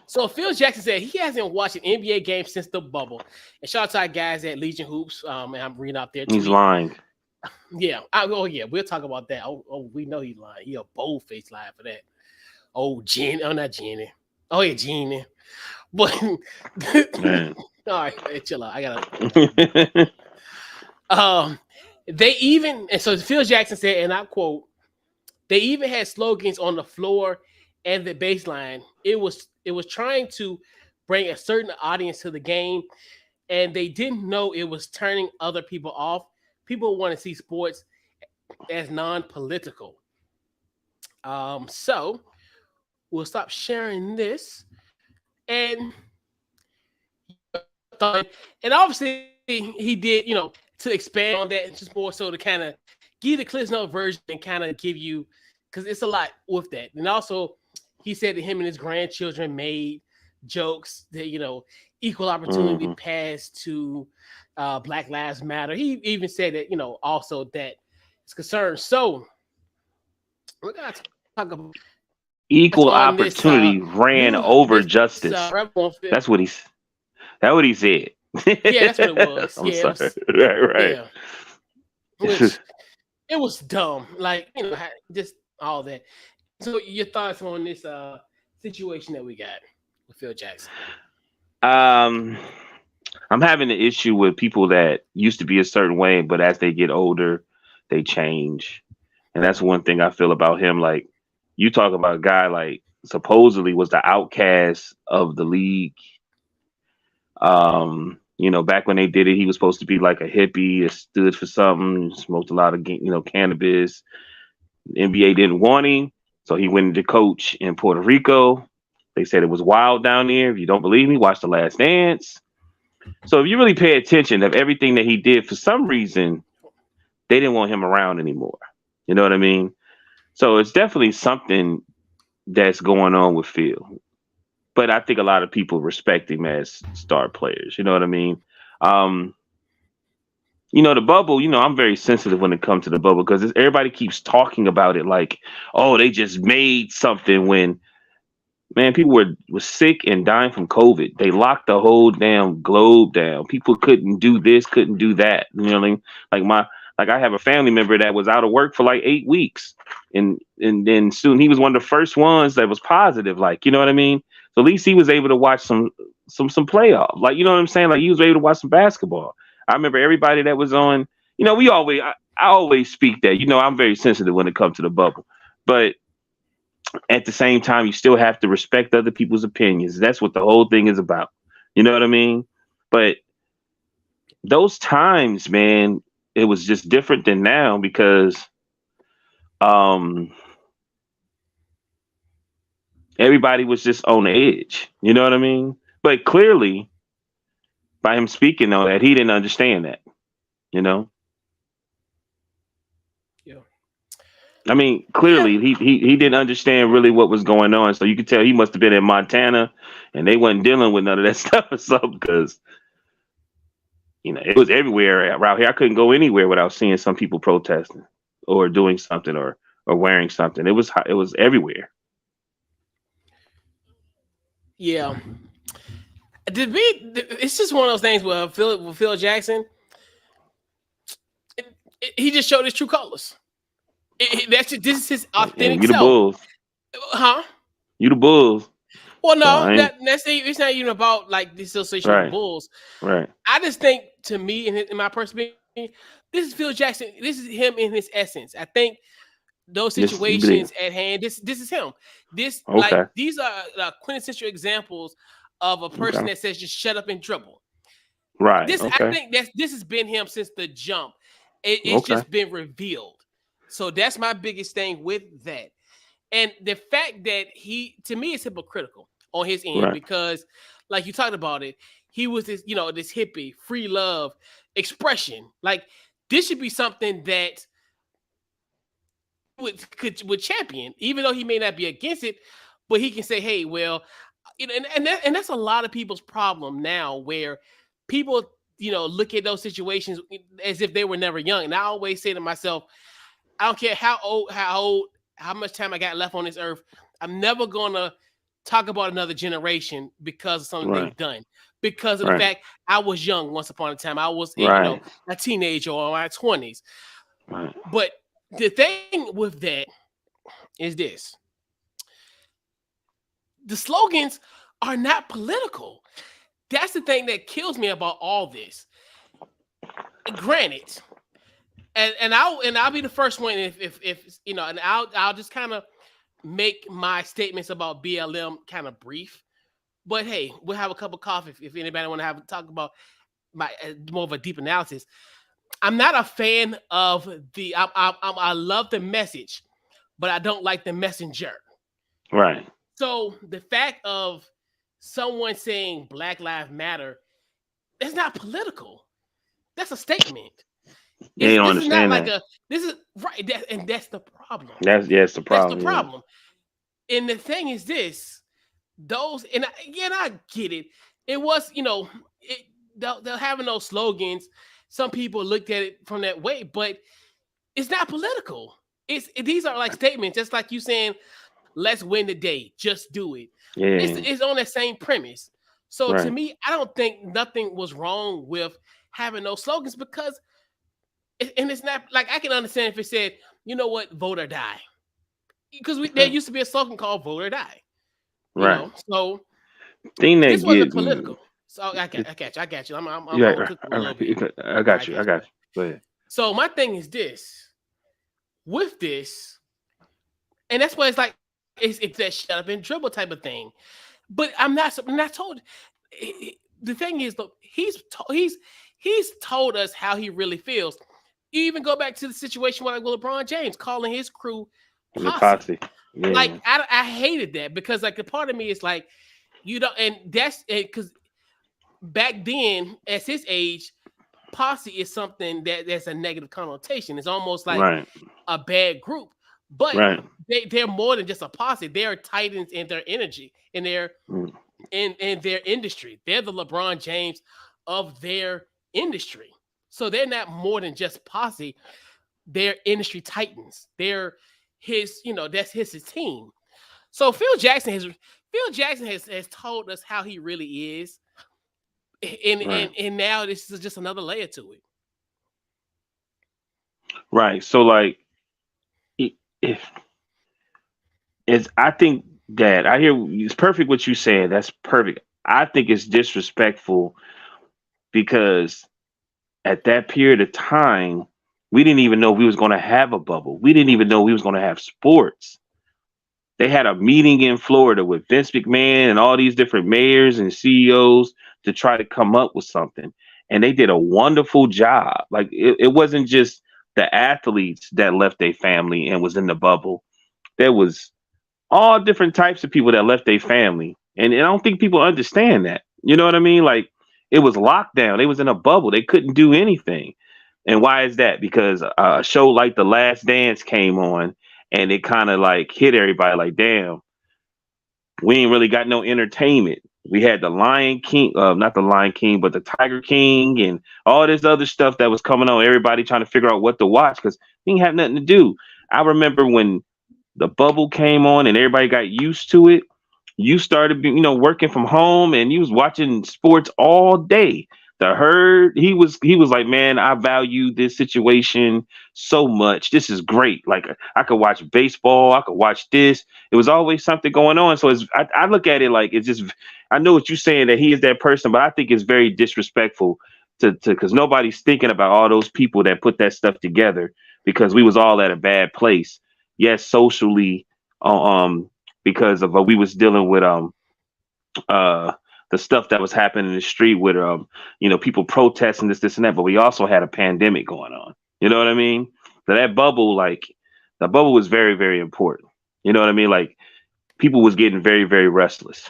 So Phil Jackson said he hasn't watched an NBA game since the bubble. And shout out to our guys at Legion Hoops. And I'm reading out there. He's lying. Yeah. Yeah. We'll talk about that. Oh, we know he's lying. He a bold-faced lie for that. Oh, Jenny. Oh, not Jenny. Oh, yeah, Jenny. But all right, hey, chill out. I gotta. They even, and so Phil Jackson said, and I quote, they even had slogans on the floor and the baseline. It was trying to bring a certain audience to the game, and they didn't know it was turning other people off. People want to see sports as non-political. So we'll stop sharing this, and obviously he did, to expand on that, just more so to kind of give the Cliff Note version and kind of give you, because it's a lot with that. And also, he said that him and his grandchildren made jokes that, equal opportunity pass to Black Lives Matter. He even said that, also that it's concerned. So we're going to talk about equal opportunity ran over justice. That's what he said. Yeah, that's what it was. I'm sorry. Right. Yeah. It was dumb. Like, just all that. So your thoughts on this situation that we got with Phil Jackson? I'm having an issue with people that used to be a certain way, but as they get older, they change. And that's one thing I feel about him. Like, you talk about a guy like supposedly was the outcast of the league. Back when they did it, he was supposed to be like a hippie, stood for something, smoked a lot of cannabis. The NBA didn't want him, so he went to coach in Puerto Rico. They said it was wild down there. If you don't believe me, watch The Last Dance. So if you really pay attention of everything that he did, for some reason, they didn't want him around anymore. You know what I mean? So it's definitely something that's going on with Phil. But I think a lot of people respect him as star players. You know what I mean? The bubble, I'm very sensitive when it comes to the bubble because everybody keeps talking about it like, oh, they just made something when, man, people were sick and dying from COVID. They locked the whole damn globe down. People couldn't do this, couldn't do that. You know what I mean? Like I have a family member that was out of work for like 8 weeks. And then soon he was one of the first ones that was positive. Like, you know what I mean? So at least he was able to watch some playoff. Like, you know what I'm saying? Like he was able to watch some basketball. I remember everybody that was on, I always speak that, I'm very sensitive when it comes to the bubble. But at the same time, you still have to respect other people's opinions. That's what the whole thing is about. You know what I mean? But those times, man, it was just different than now because everybody was just on the edge. You know what I mean? But clearly, by him speaking on that, he didn't understand that. Yeah. I mean, clearly he didn't understand really what was going on. So you could tell he must have been in Montana and they wasn't dealing with none of that stuff or something because, it was everywhere around here. I couldn't go anywhere without seeing some people protesting or doing something or wearing something. It was everywhere. Yeah. It's just one of those things with Phil Jackson. He just showed his true colors. This is his And authentic you the self, Bulls. huh? You the Bulls. Well, So no, I ain't it's not even about like the association with the right. Bulls. Right. I just think, to me, in my personal opinion, this is Phil Jackson. This is him in his essence. I think those This you believe. situations at hand. This is him. Okay. These are quintessential examples of a person Okay. that says just shut up and dribble. Right. This I Okay. think this has been him since the jump. It's Okay. just been revealed. So that's my biggest thing with that. And the fact that to me, is hypocritical on his end Right. because, like you talked about it, he was this hippie, free love expression. Like this should be something that would champion, even though he may not be against it, but he can say, "Hey, well, that's a lot of people's problem now, where people look at those situations as if they were never young." And I always say to myself, I don't care how much time I got left on this earth. I'm never gonna talk about another generation because of something Right. they've done. Because of the Right. fact I was young once upon a time. I was Right. a teenager or in my 20s. Right. But the thing with that is this: the slogans are not political. That's the thing that kills me about all this. Granted, and I'll be the first one if and I'll just kind of make my statements about BLM kind of brief. But hey, we'll have a cup of coffee if anybody want to have talk about my more of a deep analysis. I'm not a fan of I love the message, but I don't like the messenger. Right. So the fact of someone saying Black Lives Matter, that's not political. That's a statement. They don't This is not understand like that. a this is right, and that's the problem. That's the That's the problem. Yeah. problem. And the thing is this: those and I get it. It was they'll having those slogans. Some people looked at it from that way, but it's not political. These are like statements, just like you saying, "Let's win the day, just do it." Yeah. It's on that same premise. So to Right. me, I don't think nothing was wrong with having those slogans because, and it's not like I can understand if it said, "You know what, vote or die," because there Okay. used to be a slogan called "Vote or Die." Right. So Thing that this wasn't gets me. political. So I got you. I'm Yeah. gonna cook you a All little right. bit. I All right, got you. I got you. Go ahead. so my thing is this: with this, and that's why it's like it's that shut up and dribble type of thing. But I'm not told. The thing is, though, he's told us how he really feels. You even go back to the situation with LeBron James calling his crew The posse. posse. Like Yeah. I hated that because like a part of me is like you don't, and that's because back then, at his age, posse is something that's a negative connotation. It's almost like Right. a bad group, but Right. they're more than just a posse. They're titans in their energy, in Mm. their industry. They're the LeBron James of their industry. So they're not more than just posse. They're industry titans. They're that's his team. So Phil Jackson has told us how he really is, Right. and now this is just another layer to it. Right. So like, if it's, I think that I hear it's perfect what you saying. That's perfect. I think it's disrespectful because at that period of time, we didn't even know we was going to have a bubble. We didn't even know we was going to have sports. They had a meeting in Florida with Vince McMahon and all these different mayors and CEOs to try to come up with something. And they did a wonderful job. Like it wasn't just the athletes that left their family and was in the bubble. There was all different types of people that left their family. And I don't think people understand that. You know what I mean? Like it was lockdown. They was in a bubble. They couldn't do anything. And why is that? Because a show like The Last Dance came on and it kind of like hit everybody like, damn, we ain't really got no entertainment. We had the Lion King, not the Lion King, but the Tiger King and all this other stuff that was coming on. Everybody trying to figure out what to watch because we didn't have nothing to do. I remember when the bubble came on and everybody got used to it. You started, working from home and you was watching sports all day. the herd, he was like, man, I value this situation so much. This is great. Like I could watch baseball, I could watch this. It was always something going on. So I look at it like it's just, I know what you're saying that he is that person, but I think it's very disrespectful to because nobody's thinking about all those people that put that stuff together because we was all at a bad place. Yes, socially, because of we was dealing with uh the stuff that was happening in the street with people protesting this and that, but we also had a pandemic going on. You know what I mean? So that bubble, like the bubble was very, very important. You know what I mean? Like people was getting very, very restless.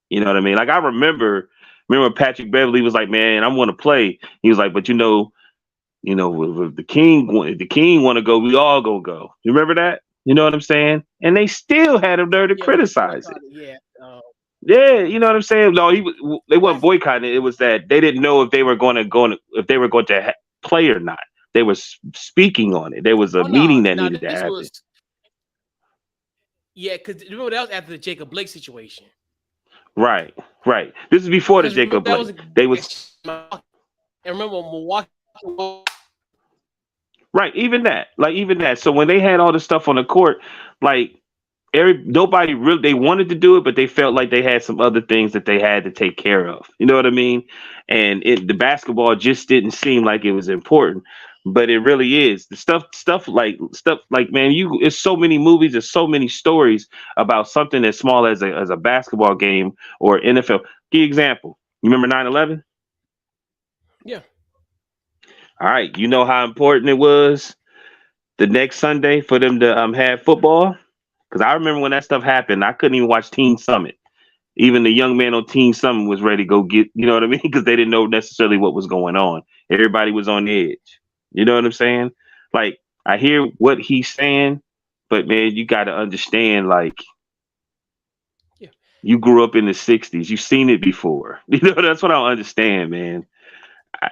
You know what I mean? Like I remember Patrick Beverly was like, man, I'm gonna play. He was like, but if the king want to go, we all gonna go. You remember that? You know what I'm saying? And they still had him there to Yeah, we criticize it. boycotted. Yeah. Yeah, you know what I'm saying. No, they weren't That's boycotting it. It was that they didn't know if they were going to if they were going to play or not. They were speaking on it. There was a oh no, meeting that no. needed to This happen. was yeah, because remember that was after the Jacob Blake situation. Right, right. This is before the Because remember Jacob that Blake. was They was and remember Milwaukee. right. Even that. So when they had all this stuff on the court, like nobody really they wanted to do it, but they felt like they had some other things that they had to take care of. You know what I mean? And the basketball just didn't seem like it was important, but it really is. The stuff like man, it's so many movies, there's so many stories about something as small as a basketball game or NFL. Key example. You remember 9/11? Yeah. All right, you know how important it was the next Sunday for them to have football? Because I remember when that stuff happened, I couldn't even watch Teen Summit. Even the young man on Team Summit was ready to go get, you know what I mean? Because they didn't know necessarily what was going on. Everybody was on edge. You know what I'm saying? Like, I hear what he's saying, but man, you got to understand, like, Yeah. you grew up in the 60s. You've seen it before. You know, that's what I don't understand, man. I,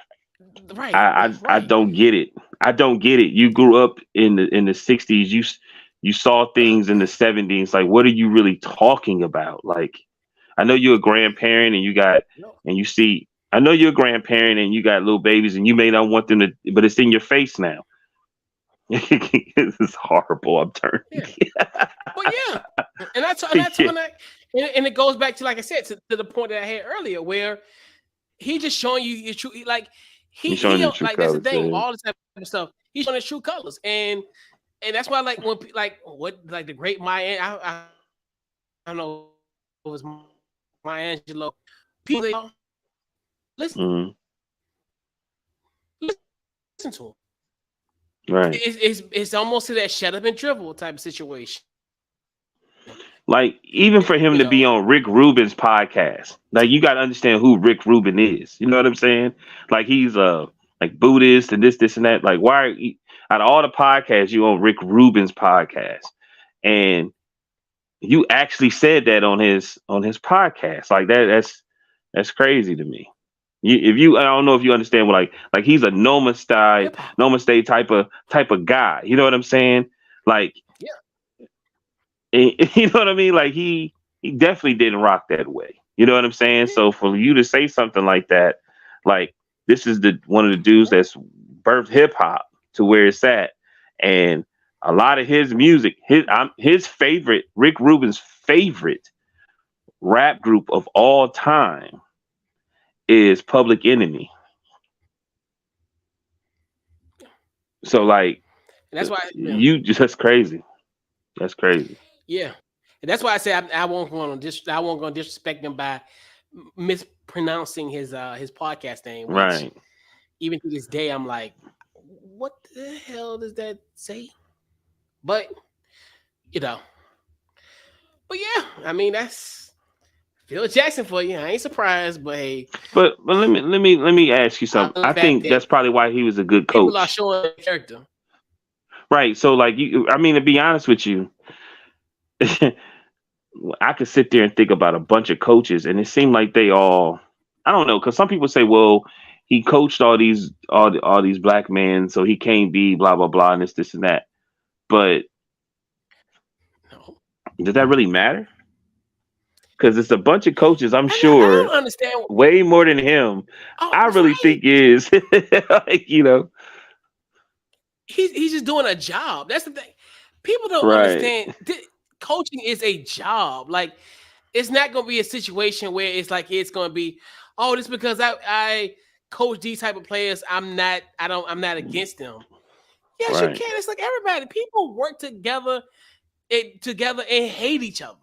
Right. I Right. don't get it. I don't get it. You grew up in the 60s. You saw things in the 70s. Like, what are you really talking about? Like, I know you're a grandparent and No. I know you're a grandparent and you got little babies and you may not want them to, but it's in your face now. This is horrible. I'm turning. Yeah. Well, yeah. And that's Yeah. when and it goes back to like I said to the point that I had earlier where he just showing you your true like You're showing he your true like that's the colors. thing Yeah. all this type of stuff he's showing his true colors and that's why like when like what like the great Maya I don't know it was Maya Angelou people they listen Hmm. listen to him. Right. It's almost to that shut up and dribble type of situation. Like even for You him to know, be on Rick Rubin's podcast, like you got to understand who Rick Rubin is. You know what I'm saying? Like he's like Buddhist and this and that. Like why out of all the podcasts you on Rick Rubin's podcast, and you actually said that on his podcast. Like that's crazy to me. If you I don't know if you understand what like he's a hip hop. namaste type of guy. You know what I'm saying? Like Yeah. you know what I mean? Like he definitely didn't rock that way. You know what I'm saying? Yeah. So for you to say something like that, like this is the one of the dudes Yeah. that's birthed hip hop to where it's at, and a lot of his music, his favorite Rick Rubin's favorite rap group of all time is Public Enemy. So like And that's why yeah. you just that's crazy. That's crazy. Yeah. And that's why I say I won't go on I won't go disrespect him by mispronouncing his podcast name, which Right. even to this day I'm like, what the hell does that say? But you know, but yeah, I mean that's Phil Jackson for you. I ain't surprised, but hey, But let me ask you I something. love I the fact think that that's probably why he was a good people are coach. showing character. Right. So like I mean to be honest with you, I could sit there and think about a bunch of coaches and it seemed like they all I don't know, because some people say, well, he coached all these black men, so he can't be blah blah blah and this and that. But No. does that really matter? because it's a bunch of coaches. I'm I sure don't understand. way more than him. Oh, I really right. think is like He's just doing a job. That's the thing. People don't right, understand. Coaching is a job. Like it's not going to be a situation where it's like it's going to be, oh, this because I coach these type of players. I'm not against them. Yes, you right, can. It's like everybody. People work together and hate each other.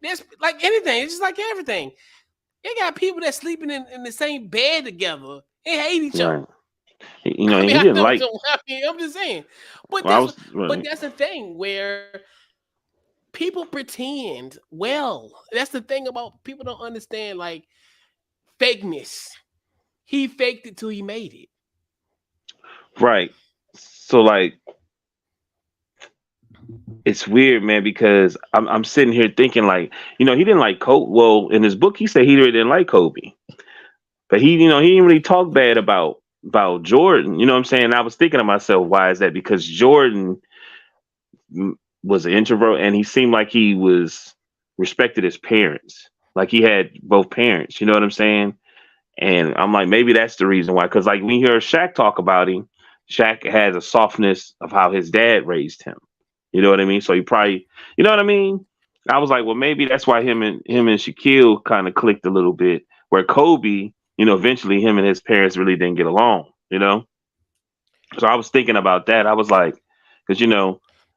That's like anything. It's just like everything. You got people that sleeping in the same bed together and hate each other. right. You know, I and mean, he I didn't know. like. I'm just saying, but Well, I that's was right. the thing where people pretend. Well, that's the thing about people don't understand like fakeness. He faked it till he made it. Right. So like it's weird, man, because I'm sitting here thinking like, he didn't like Kobe. Well, in his book, he said he really didn't like Kobe, but he didn't really talk bad about Jordan. You know what I'm saying? I was thinking to myself, why is that? Because Jordan was an introvert, and he seemed like he was respected his parents, like he had both parents. You know what I'm saying? And I'm like, maybe that's the reason why. Because like when you hear Shaq talk about him, Shaq has a softness of how his dad raised him. You know what I mean? So he probably, you know what I mean? I was like, well, maybe that's why him and Shaquille kind of clicked a little bit. Where Kobe, eventually him and his parents really didn't get along. So I was thinking about that. I was like, because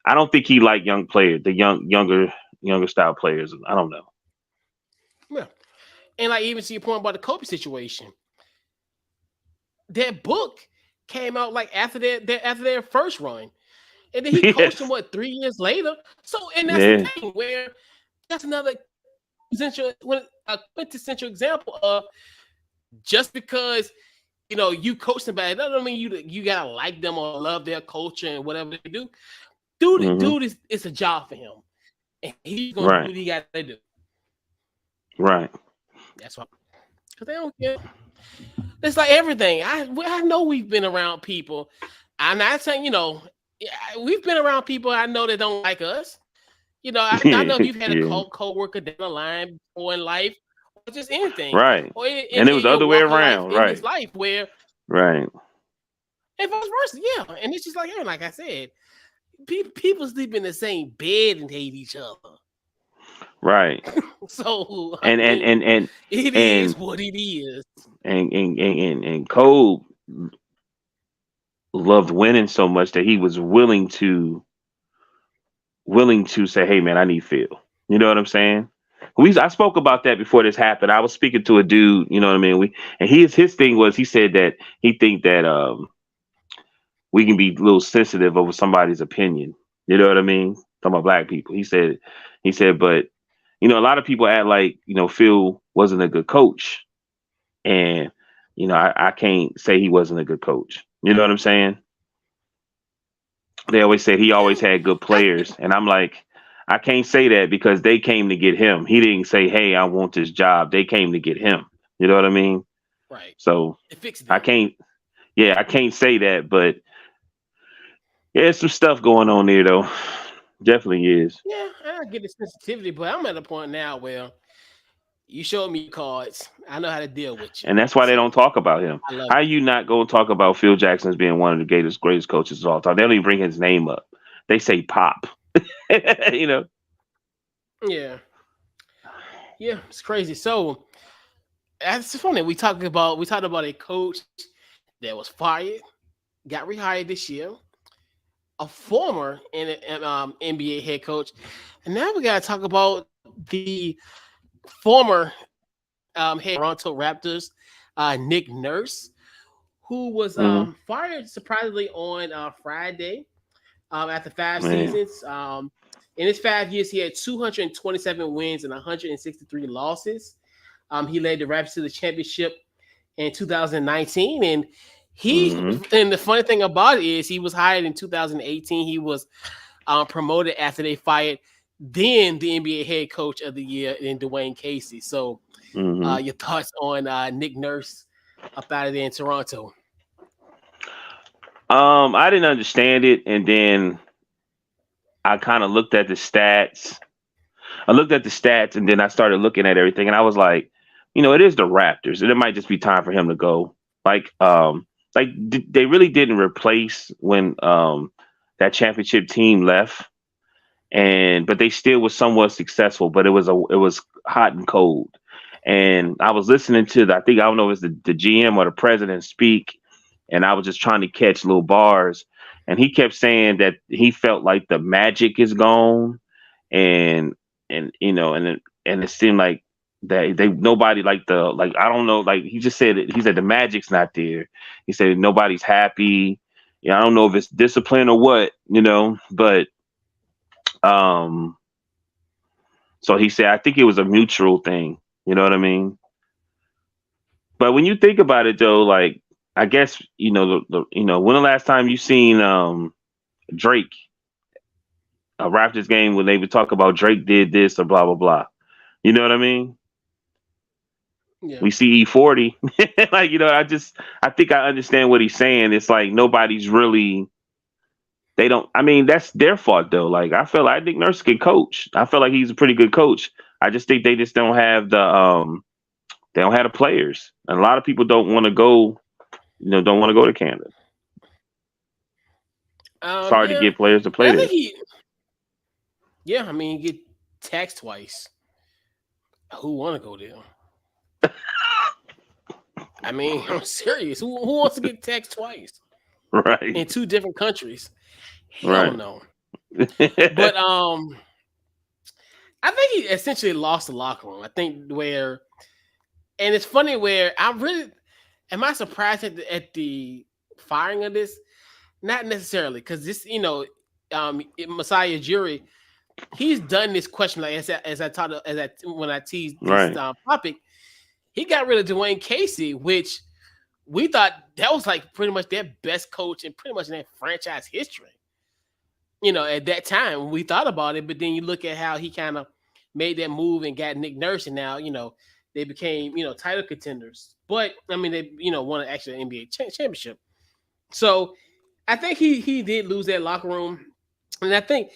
I don't think he liked young players, the younger style players. I don't know. Yeah. And like even to your point about the Kobe situation, that book came out like after their first run. And then he coached him Yes. what 3 years later. So and that's the Yeah. thing where that's another a quintessential example of just because you coach somebody, that doesn't mean you gotta like them or love their culture and whatever they do. Hmm. Dude is it's a job for him, and he's gonna do Right. what he gotta do. Right. That's why, because they don't care. It's like everything. I know we've been around people. I'm not saying yeah, we've been around people I know that don't like us. I know you've had a Yeah. co-worker down the line or in life, or just anything, Right. or And it in was the your other way walk of life around. in this Right. life where Right. and vice versa, yeah. And it's just like I said, people sleep in the same bed and hate each other. Right. So I And and mean, and and it is and what it is. and Cole loved winning so much that he was willing to say, "Hey, man, I need Phil." You know what I'm saying? I spoke about that before this happened. I was speaking to a dude. You know what I mean? His thing was he said that he think that we can be a little sensitive over somebody's opinion. You know what I mean? Talking about black people. He said, but a lot of people act like Phil wasn't a good coach, and I can't say he wasn't a good coach. You know what I'm saying? They always said he always Yeah, had good I players, and I'm like, I can't say that because they came to get him. He didn't say, "Hey, I want this job." They came to get him. You know what I mean? right. So It fixed I them. can't. Yeah, I can't say that, but yeah, there's some stuff going on there though. Definitely is. Yeah, I get the sensitivity, but I'm at a point now where you showed me your cards. I know how to deal with you. And that's why they don't So talk about him. I love How it. you not go talk about Phil Jackson as being one of the greatest coaches of all time? They don't even bring his name up. They say Pop. you know. Yeah. Yeah, it's crazy. So that's funny. We talked about a coach that was fired, got rehired this year, a former NBA head coach, and now we got to talk about the former head Toronto Raptors, Nick Nurse, who was Hmm. fired surprisingly on Friday after five Man. seasons. In his 5 years, he had 227 wins and 163 losses. He led the Raptors to the championship in 2019, Hmm. and the funny thing about it is he was hired in 2018. He was promoted after they fired then the NBA head coach of the year in Dwayne Casey. So, Hmm. your thoughts on Nick Nurse up out of there in Toronto? I didn't understand it, and then I kind of looked at the stats. I looked at the stats and then I started looking at everything and I was like, it is the Raptors and it might just be time for him to go. Like, they really didn't replace when that championship team left, but they still was somewhat successful. But it was hot and cold. And I was listening to I don't know if it's the GM or the president speak, and I was just trying to catch little bars. And he kept saying that he felt like the magic is gone, and it seemed like that they nobody like I don't know, like he said the magic's not there. He said nobody's happy. I don't know if it's discipline or what, but um so he said I think it was a mutual thing. You know what I mean? But when you think about it though, like I guess when the last time you seen Drake a Raptors game when they would talk about Drake did this or blah blah blah. You know what I mean? Yeah. We see E40. Like, I think I understand what he's saying. It's like nobody's really I mean, that's their fault though. Like I feel like Nick Nurse can coach. I feel like he's a pretty good coach. I just think they just don't have the players. And a lot of people don't want to go, to Canada. It's hard to Yeah. get players to play I there. think I mean, you get taxed twice. Who want to go there? I mean, I'm serious. Who wants to get taxed twice? Right. In two different countries? Hell Right. no. But I think he essentially lost the locker room. I think and it's funny where am I surprised at the firing of this? Not necessarily, because this, Messiah Jury, he's done this question like when I teased this topic. He got rid of Dwayne Casey, which we thought that was like pretty much their best coach and pretty much in their franchise history. At that time when we thought about it, but then you look at how he kind of made that move and got Nick Nurse, and now they became title contenders. But I mean they won an actual NBA championship. So I think he did lose that locker room, and I think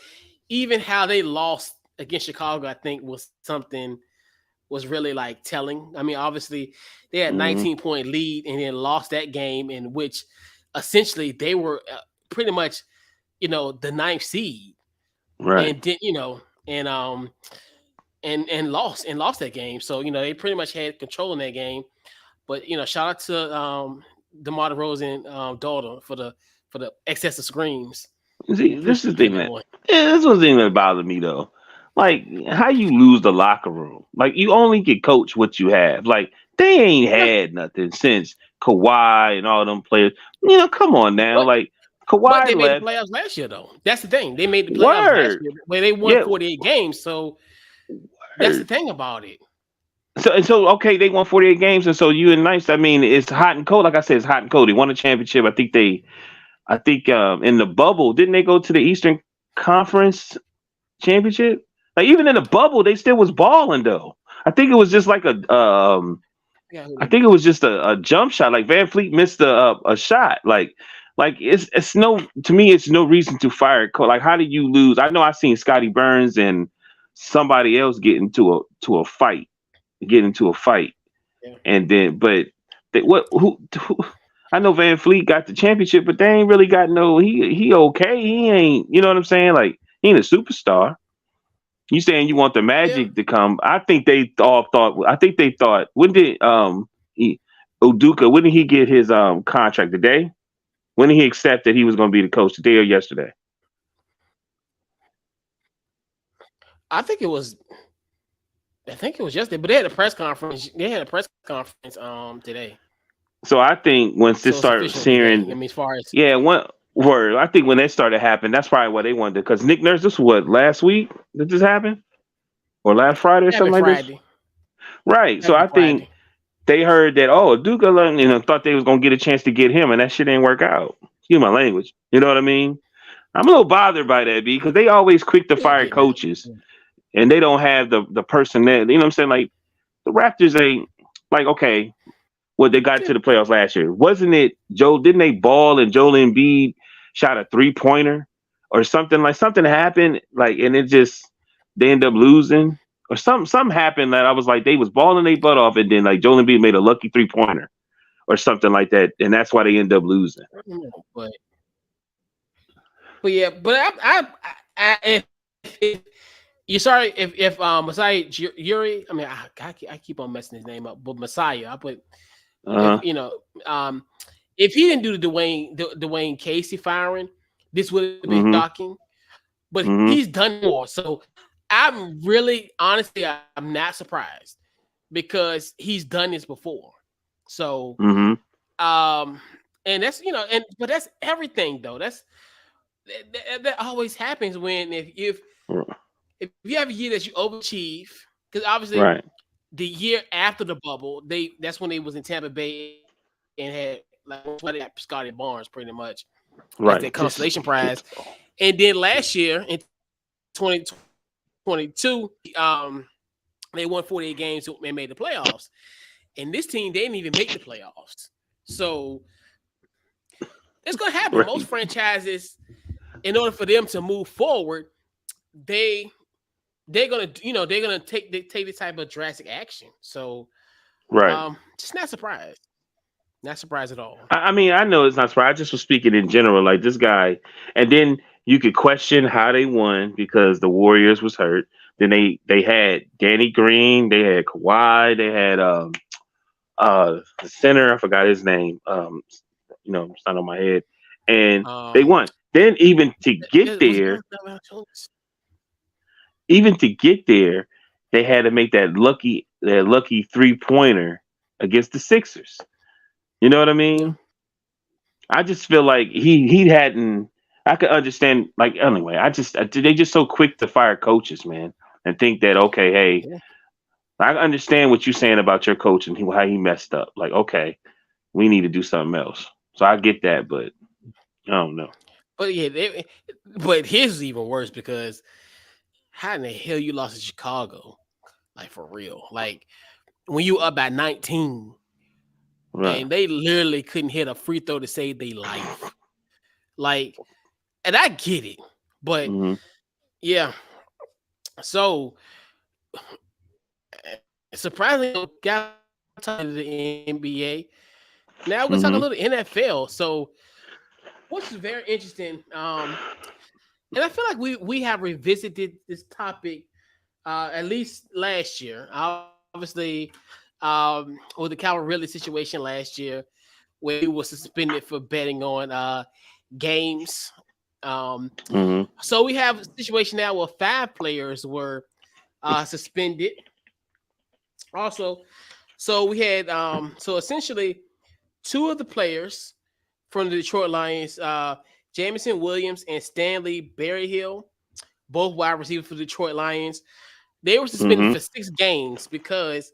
even how they lost against Chicago, I think was really like telling. I mean, obviously they had 19-point lead and then lost that game, in which essentially they were pretty much the ninth seed, right? And did and lost that game. So they pretty much had control in that game. But shout out to DeMar DeRozan daughter for the excessive screams. See, this is the thing this was the thing that bothered me though. Like how you lose the locker room. Like you only get coach what you have. Like they ain't had nothing since Kawhi and all them players. Come on now. Like Kawhi but they left. made the playoffs last year though. That's the thing. They made the playoffs last year where they won 48 games. So that's the thing about it. So okay, they won 48 games, and so you and Nice. I mean, it's hot and cold. Like I said, it's hot and cold. They won a championship. I think in the bubble, didn't they go to the Eastern Conference Championship? Like even in the bubble, they still was balling though. I think it was just like I think it was just a jump shot. Like Van Fleet missed a shot. Like it's no, to me, it's no reason to fire coach. Like how did you lose? I know I seen Scotty Burns and somebody else get into a fight, and then but who I know Van Fleet got the championship, but they ain't really got no. He okay. He ain't. You know what I'm saying? Like he ain't a superstar. You saying you want the Magic to come? I think they all thought. I think they thought. When did Udoka? When did he get his contract today? When did he accept that he was going to be the coach, today or yesterday? I think it was yesterday, but they had a press conference. Today. So I think once this started searing, I mean, as far as one word, I think when that started happening, that's probably what they wanted. Because Nick Nurse, this was what, last week did this happen, or last Friday or something like this, right? So I think they heard that Udoka, thought they was gonna get a chance to get him, and that shit didn't work out. Excuse my language. You know what I mean? I'm a little bothered by that because they always quick to fire coaches, and they don't have the personnel. You know what I'm saying? Like the Raptors ain't like okay. Well, they got to the playoffs last year. Wasn't it Joe? Didn't they ball and Joel Embiid shot a 3-pointer or something? Like something happened, like, and it just they end up losing. or something happened that I was like they was balling their butt off, and then like Joel Embiid made a lucky 3-pointer or something like that, and that's why they end up losing. I don't know, but yeah, but if you're sorry if Masai Yuri, I mean I keep on messing his name up, but Messiah, I put if Uh-huh. if he didn't do the Dwayne Casey firing, this would have been Mm-hmm. shocking. But Mm-hmm. he's done more, so I'm really honestly I'm not surprised because he's done this before. So Mm-hmm. um, and that's but that's everything though. That always happens when if you have a year that you overachieve, because obviously Right. the year after the bubble, that's when they was in Tampa Bay and had like they got Scotty Barnes pretty much as their Right. consolation Just prize. kids. And then last year in 2022, they won 48 games and made the playoffs. And this team, they didn't even make the playoffs. So it's gonna happen. Most Right. franchises, in order for them to move forward, they they're gonna take this type of drastic action. So Right. just not surprised. Not surprised at all. I mean, I know it's not surprising. I just was speaking in general, like this guy, and then you could question how they won because the Warriors was hurt. Then they had Danny Green, they had Kawhi, they had the center, I forgot his name. It's not on my head, and they Um, won. Then was it even to get there, they had to make that lucky 3-pointer against the Sixers. You know what I yeah, mean? I just feel like he hadn't. I could understand. Like anyway, they just so quick to fire coaches, man, and think that okay, hey, yeah. I understand what you're saying about your coach and how he messed up. Like okay, we need to do something else. So I get that, but I don't know. But yeah, but his is even worse because how in the hell you lost to Chicago? Like for real. Like when you up by 19 Right. and they literally couldn't hit a free throw to save their life. Like, and I get it, but Hmm. yeah. So surprisingly, got to the NBA. Now we're gonna talk a Hmm. little NFL. So what's very interesting, and I feel like we have revisited this topic at least last year. Obviously, with the Calvin Ridley situation last year, where he was suspended for betting on games. Um, Hmm. so we have a situation now where 5 players were suspended. Also, so we had so essentially 2 of the players from the Detroit Lions, Jamison Williams and Stanley Berryhill, both wide receivers for the Detroit Lions. They were suspended Hmm. for 6 games because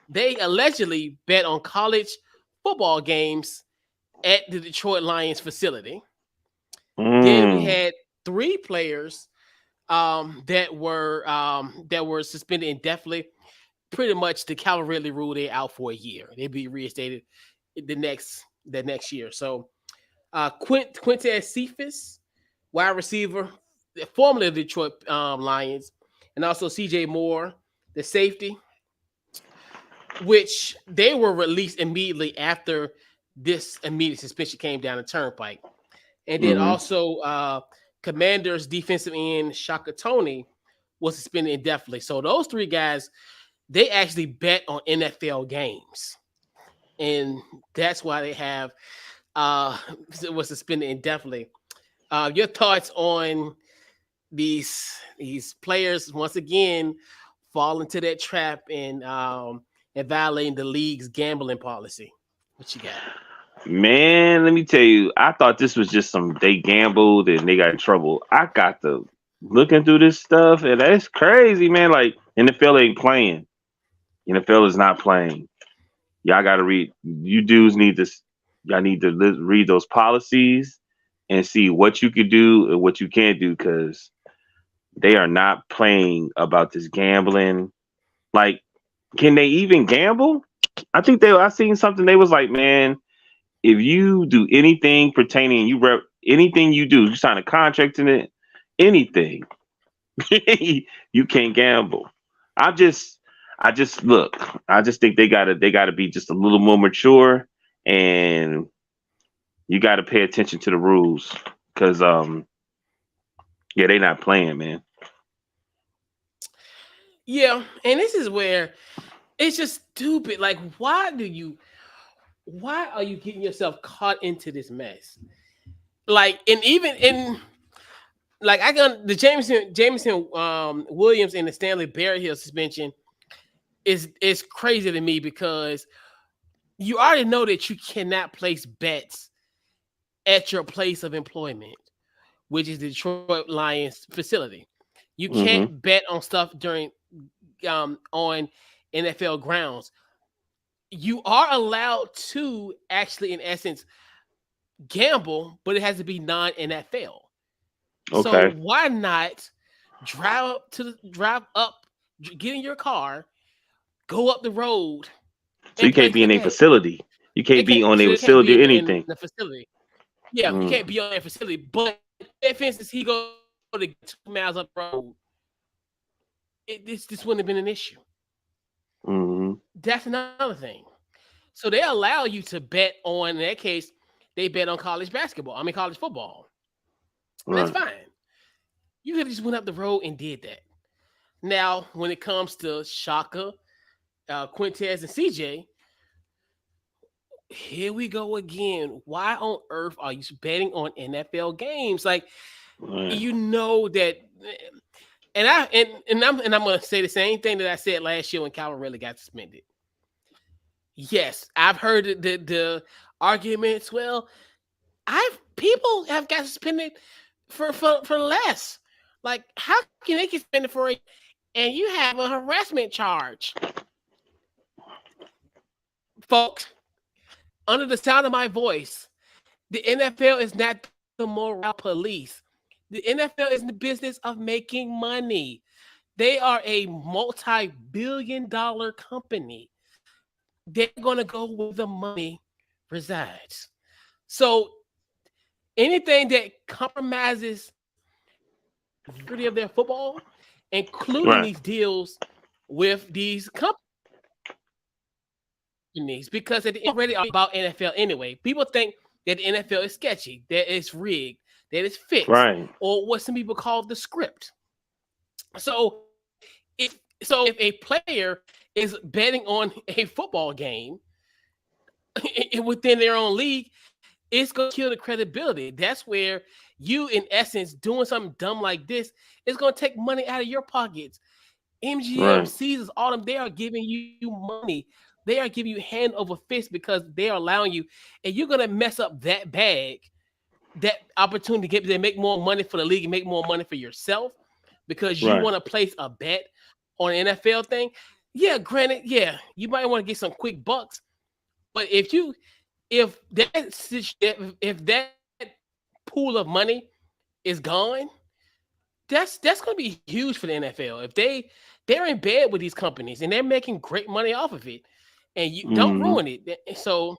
they allegedly bet on college football games at the Detroit Lions facility. Then we Mm. had 3 players that were suspended indefinitely. Pretty much the Calvin Ridley rule, they're out for a year. They'll be reinstated the next year. So Quintez Cephas, wide receiver, formerly of the Detroit Lions, and also C.J. Moore, the safety, which they were released immediately after this immediate suspension came down the turnpike. And then Hmm. also Commanders defensive end Shaka Tony was suspended indefinitely. So those 3 guys, they actually bet on NFL games. And that's why they have uh was suspended indefinitely. Your thoughts on these players once again fall into that trap and violating the league's gambling policy? What you got? Man, let me tell you, I thought this was just some they gambled and they got in trouble. I got to looking through this stuff and that's crazy, man. Like NFL ain't playing. NFL is not playing. Y'all got to read. You dudes need to. Y'all need to read those policies and see what you could do and what you can't do because they are not playing about this gambling. Like, can they even gamble? I think I seen something. They was like, man, if you do anything pertaining, anything you do, you sign a contract in it, anything, you can't gamble. I just I just look. I just think they gotta be just a little more mature, and you got to pay attention to the rules because yeah, they not playing, man. Yeah, and this is where it's just stupid. Like, why are you getting yourself caught into this mess? Like, and even in like I got the Jameson Williams and the Stanley Berryhill suspension is crazy to me because you already know that you cannot place bets at your place of employment, which is the Detroit Lions facility. You Hmm. can't bet on stuff during on NFL grounds. You are allowed to actually, in essence, gamble, but it has to be non-NFL. So Okay, why not drive up, get in your car, go up the road, so and you can't place be the in a bet? facility. You can't It be can't, on so a it can't be facility or in anything. the facility. Yeah, you Mm, can't be on that facility. But if, for instance, he go to get 2 miles up the road, this wouldn't have been an issue. hmm. That's another thing. So they allow you to bet on, in that case, they bet on college basketball. I mean college football. And that's Right. fine. You could have just went up the road and did that. Now, when it comes to Shaka, Quintez, and CJ, here we go again. Why on earth are you betting on NFL games? Like, Right. you know that, and I'm gonna say the same thing that I said last year when Calvin really got suspended. Yes, I've heard the arguments. Well, I've people have got suspended for less. Like, how can they get suspended for it and you have a harassment charge, folks? Under the sound of my voice, the NFL is not the moral police. The NFL is in the business of making money. They are a multi-billion-dollar company. They're going to go where the money resides. So anything that compromises the integrity of their football, including Right. these deals with these companies, because at the end already about NFL anyway. People think that the NFL is sketchy, that it's rigged, that it's fixed, Right. or what some people call the script. So if a player is betting on a football game within their own league, it's going to kill the credibility. That's where you, in essence, doing something dumb like this is going to take money out of your pockets. MGM, Right. Caesars, all them, they are giving you money. They are giving you hand over fist because they are allowing you, and you're going to mess up that bag, that opportunity to get to make more money for the league and make more money for yourself because you Right. want to place a bet on an NFL thing. Yeah, granted, yeah, you might want to get some quick bucks, but if that pool of money is gone, that's going to be huge for the NFL. If they're in bed with these companies and they're making great money off of it, and you don't Hmm. ruin it. So,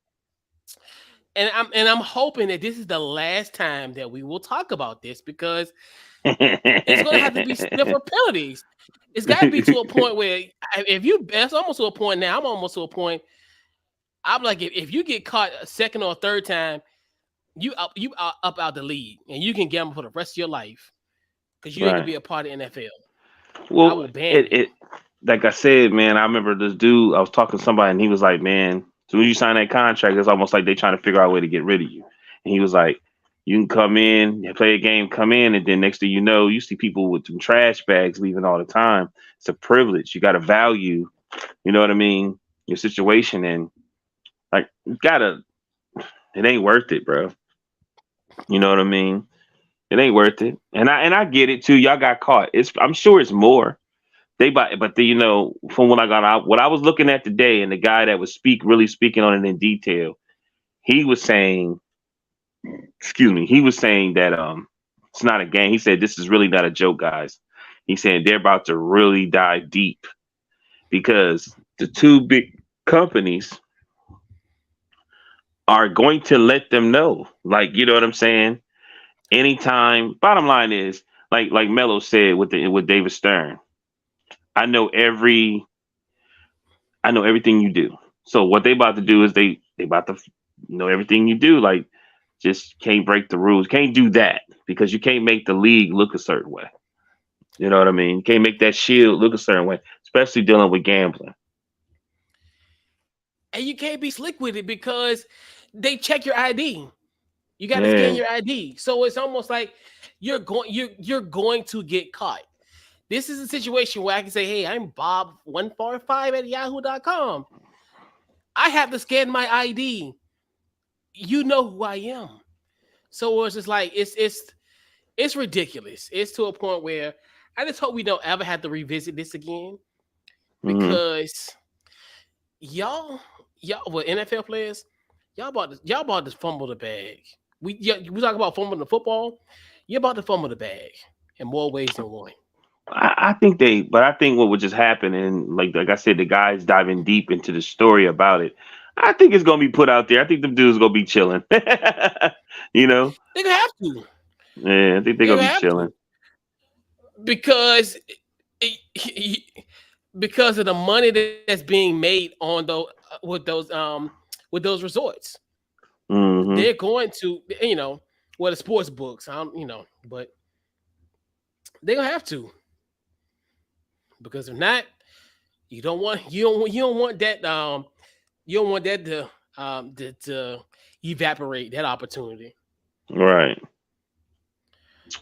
and I'm hoping that this is the last time that we will talk about this because it's going to have to be stiffer penalties. It's got to be to a point where if you, that's almost to a point now. I'm almost to a point. I'm like, if you get caught a second or a third time, you up out the league, and you can gamble for the rest of your life because you ain't gonna Right. be a part of NFL. I Well, will ban it you. it like I said, man. I remember this dude. I was talking to somebody, and he was like, "Man, as soon as you sign that contract, it's almost like they trying to figure out a way to get rid of you." And he was like, "You can come in, play a game, come in, and then next thing you know, you see people with some trash bags leaving all the time. It's a privilege. You got to value, you know what I mean, your situation, and like you gotta. It ain't worth it, bro. You know what I mean? It ain't worth it. And I get it too. Y'all got caught. I'm sure it's more. They but from what I got out, what I was looking at today, and the guy that was really speaking on it in detail, he was saying, excuse me, he was saying that it's not a game. He said this is really not a joke, guys. He said they're about to really dive deep because the two big companies are going to let them know. Like, you know what I'm saying? Anytime. Bottom line is, like Mello said with David Stern. I know I know everything you do. So what they about to do is they about to know everything you do. Like, just can't break the rules. Can't do that because you can't make the league look a certain way. You know what I mean? You can't make that shield look a certain way, especially dealing with gambling. And you can't be slick with it because they check your ID. You got to scan Yeah. your ID. So it's almost like you're going to get caught. This is a situation where I can say, hey, I'm Bob145 at yahoo.com. I have to scan my ID. You know who I am. So it's just like it's ridiculous. It's to a point where I just hope we don't ever have to revisit this again Hmm. because y'all with NFL players, y'all about to fumble the bag. We talk about fumbling the football. You're about to fumble the bag in more ways than one. I think but I think what would just happen, and like I said, the guys diving deep into the story about it. I think it's gonna be put out there. I think them dudes gonna be chilling. you know, They're gonna have to. yeah, I think they're They're gonna gonna be have chilling. to because because of the money that's being made on those with those resorts. Hmm. They're going to well the sports books. But they're gonna have to because if not, you don't want that you don't want that to evaporate that opportunity. Right.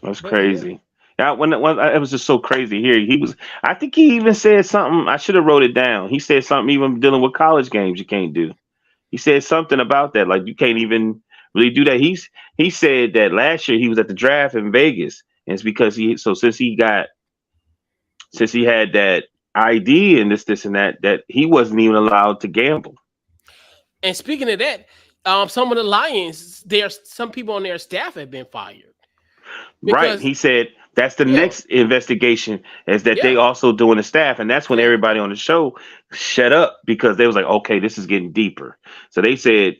That's But yeah, crazy. Yeah, when it was just so crazy here. He was. I think he even said something. I should have wrote it down. He said something even dealing with college games you can't do. He said something about that, like you can't even really do that. He said that last year he was at the draft in Vegas, and it's because since he had that ID and this and that he wasn't even allowed to gamble. and speaking of that, some of the Lions, there's some people on their staff have been fired Right. because He said that's the yeah, next investigation is that they yeah, also doing the staff. And that's when yeah, everybody on the show shut up because they was like, okay, this is getting deeper. So they said,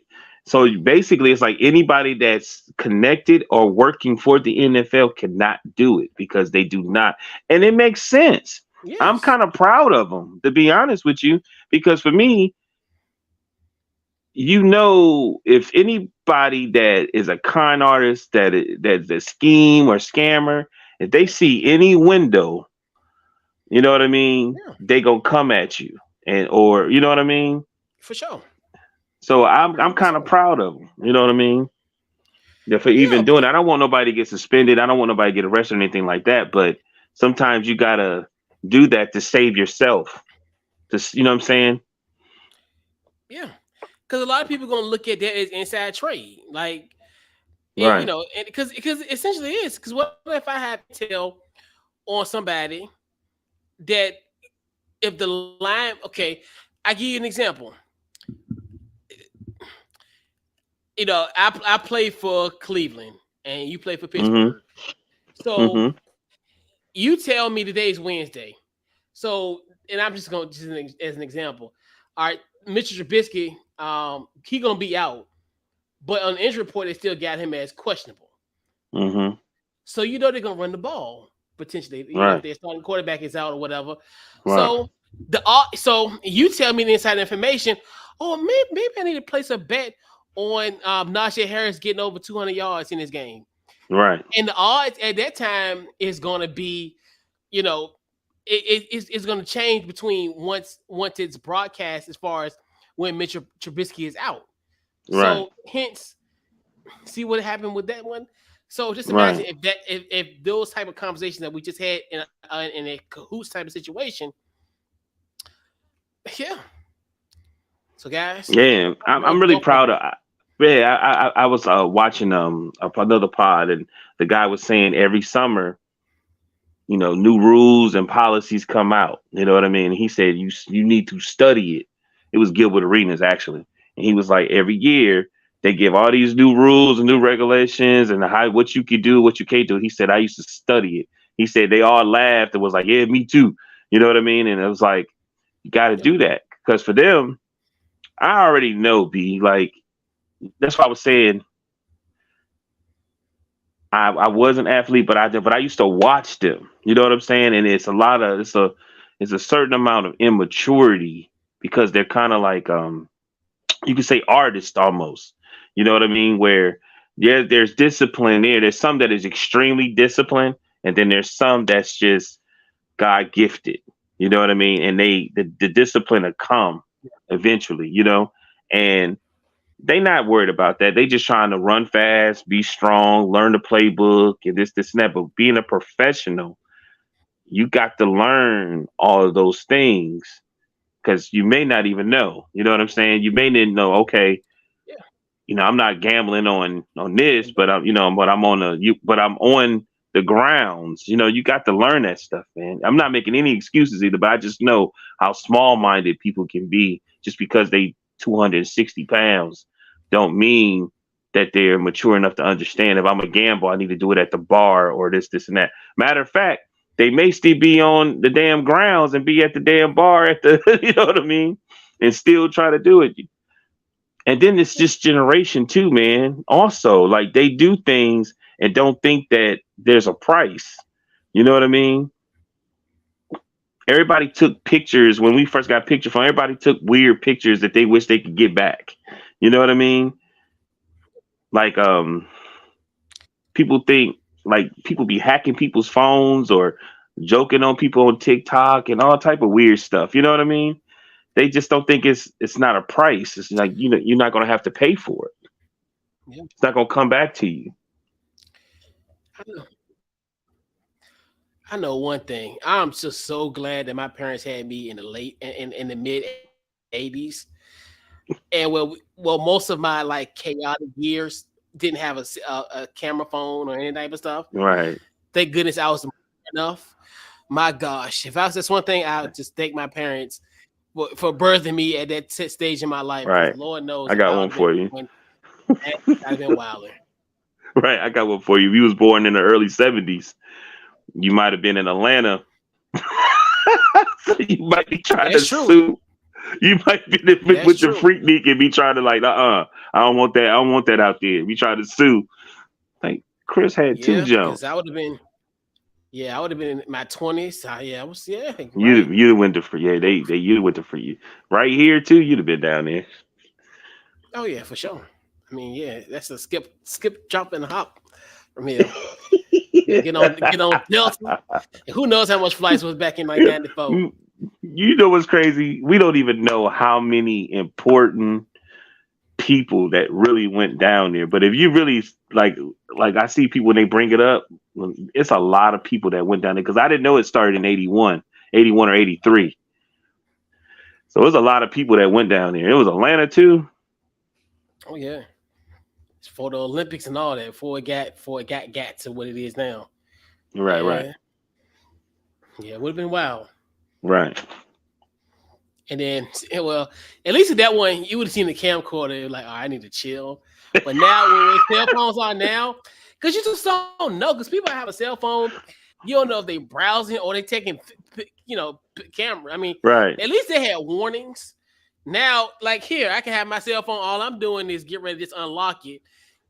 so basically it's like anybody that's connected or working for the NFL cannot do it because they do not. And it makes sense. I'm yes, kind of proud of them, to be honest with you, because for me, if anybody that is a con artist that's a scheme or scammer, if they see any window, you know what I mean, yeah, they gonna come at you, and or you know what I mean. for sure, So I'm kind of 100%. proud of them. You know what I mean? Yeah, for Yeah, even doing that. I don't want nobody to get suspended. I don't want nobody to get arrested or anything like that. But sometimes you gotta do that to save yourself. You know what I'm saying? yeah, because a lot of people gonna look at that as inside trade, like Right. and because essentially it is. Because what if I have intel on somebody that if the line, okay, I give you an example. I play for Cleveland and you play for Mm-hmm. Pittsburgh. So Mm-hmm. you tell me today's Wednesday. So, and I'm just going to as an example. All right, Mitchell Trubisky, he gonna be out, but on the injury report they still got him as questionable. Mm-hmm. So they're gonna run the ball potentially. If Right. their starting quarterback is out or whatever. Right. So so you tell me the inside information. Oh, maybe I need to place a bet on Najee Harris getting over 200 yards in this game. Right. And the odds at that time is going to be, you know, it's going to change between once it's broadcast as far as when Mitchell Trubisky is out. Right. So hence, see what happened with that one. So just imagine Right. if those type of conversations that we just had in a cahoots type of situation. Yeah. So guys, Yeah, I'm really don't proud fumble. of. Yeah, I was watching another pod, and the guy was saying every summer, new rules and policies come out. You know what I mean? He said you need to study it. It was Gilbert Arenas actually, and he was like every year they give all these new rules and new regulations and how what you could do, what you can't do. He said I used to study it. He said they all laughed and was like, yeah, me too. You know what I mean? And it was like you got to Yep. do that because for them I already know, B. Like that's why I was saying I was an athlete, but I used to watch them. You know what I'm saying? And it's a lot of is a certain amount of immaturity because they're kind of like you could say artists almost. You know what I mean? Where there's discipline there. There's some that is extremely disciplined, and then there's some that's just God gifted. You know what I mean? And the discipline will come eventually, and they not worried about that. They just trying to run fast, be strong, learn the playbook, and this and that. But being a professional, you got to learn all of those things because you may not even know. You know what I'm saying? You may not know. Okay, Yeah. I'm not gambling on this, but I'm on the grounds. You got to learn that stuff, man. I'm not making any excuses either, but I just know how small minded people can be just because they 260 pounds don't mean that they're mature enough to understand if I'm a gamble, I need to do it at the bar or this and that. Matter of fact, they may still be on the damn grounds and be at the damn bar at the you know what I mean, and still try to do it. And then it's just generation too, man. Also, like they do things and don't think that there's a price. You know what I mean? Everybody took pictures when we first got picture phone. Everybody took weird pictures that they wish they could get back. You know what I mean? Like people think like people be hacking people's phones or joking on people on TikTok and all type of weird stuff. You know what I mean? They just don't think it's not a price. It's like you're not gonna have to pay for it. Yeah. It's not gonna come back to you. I know. I know one thing. I'm just so glad that my parents had me in the in the mid '80s, and most of my like chaotic years didn't have a camera phone or any type of stuff. Right. Thank goodness I was enough. My gosh, if I was just one thing, I would just thank my parents for birthing me at that stage in my life. Right. Lord knows, I if got I one would for have you. been, I'd have been wilder. Right. I got one for you. If you was born in the early '70s, you might have been in Atlanta. So you might be trying to That's true. sue. You might be That's with the true. freaknik and be trying to like, I don't want that. I don't want that out there. We try to sue. Like Chris had two Yeah, because jumps. I would have been. Yeah, I would have been in my 20s. Yeah, I was. Yeah, right. You'd went to free. Yeah, they you'd went to free. Right here too. You'd have been down there. Oh yeah, for sure. I mean, yeah, that's a skip, jump, and hop from here. Get on Delta. And who knows how much flights was back in like '94? You know what's crazy? We don't even know how many important people that really went down there. But if you really like I see people when they bring it up, it's a lot of people that went down there because I didn't know it started in 81 or 83. So there's a lot of people that went down there. It was Atlanta too. Oh yeah, it's for the Olympics and all that. Before it got to what it is now. Right, right, Yeah, yeah, it would have been wild. right, And then, well, at least at that one, you would have seen the camcorder. Like, oh, I need to chill. But now, when cell phones are now, because you just don't know. Because people have a cell phone, you don't know if they browsing or they taking, camera. I mean, right, at least they had warnings. Now, like here, I can have my cell phone. All I'm doing is get ready to just unlock it,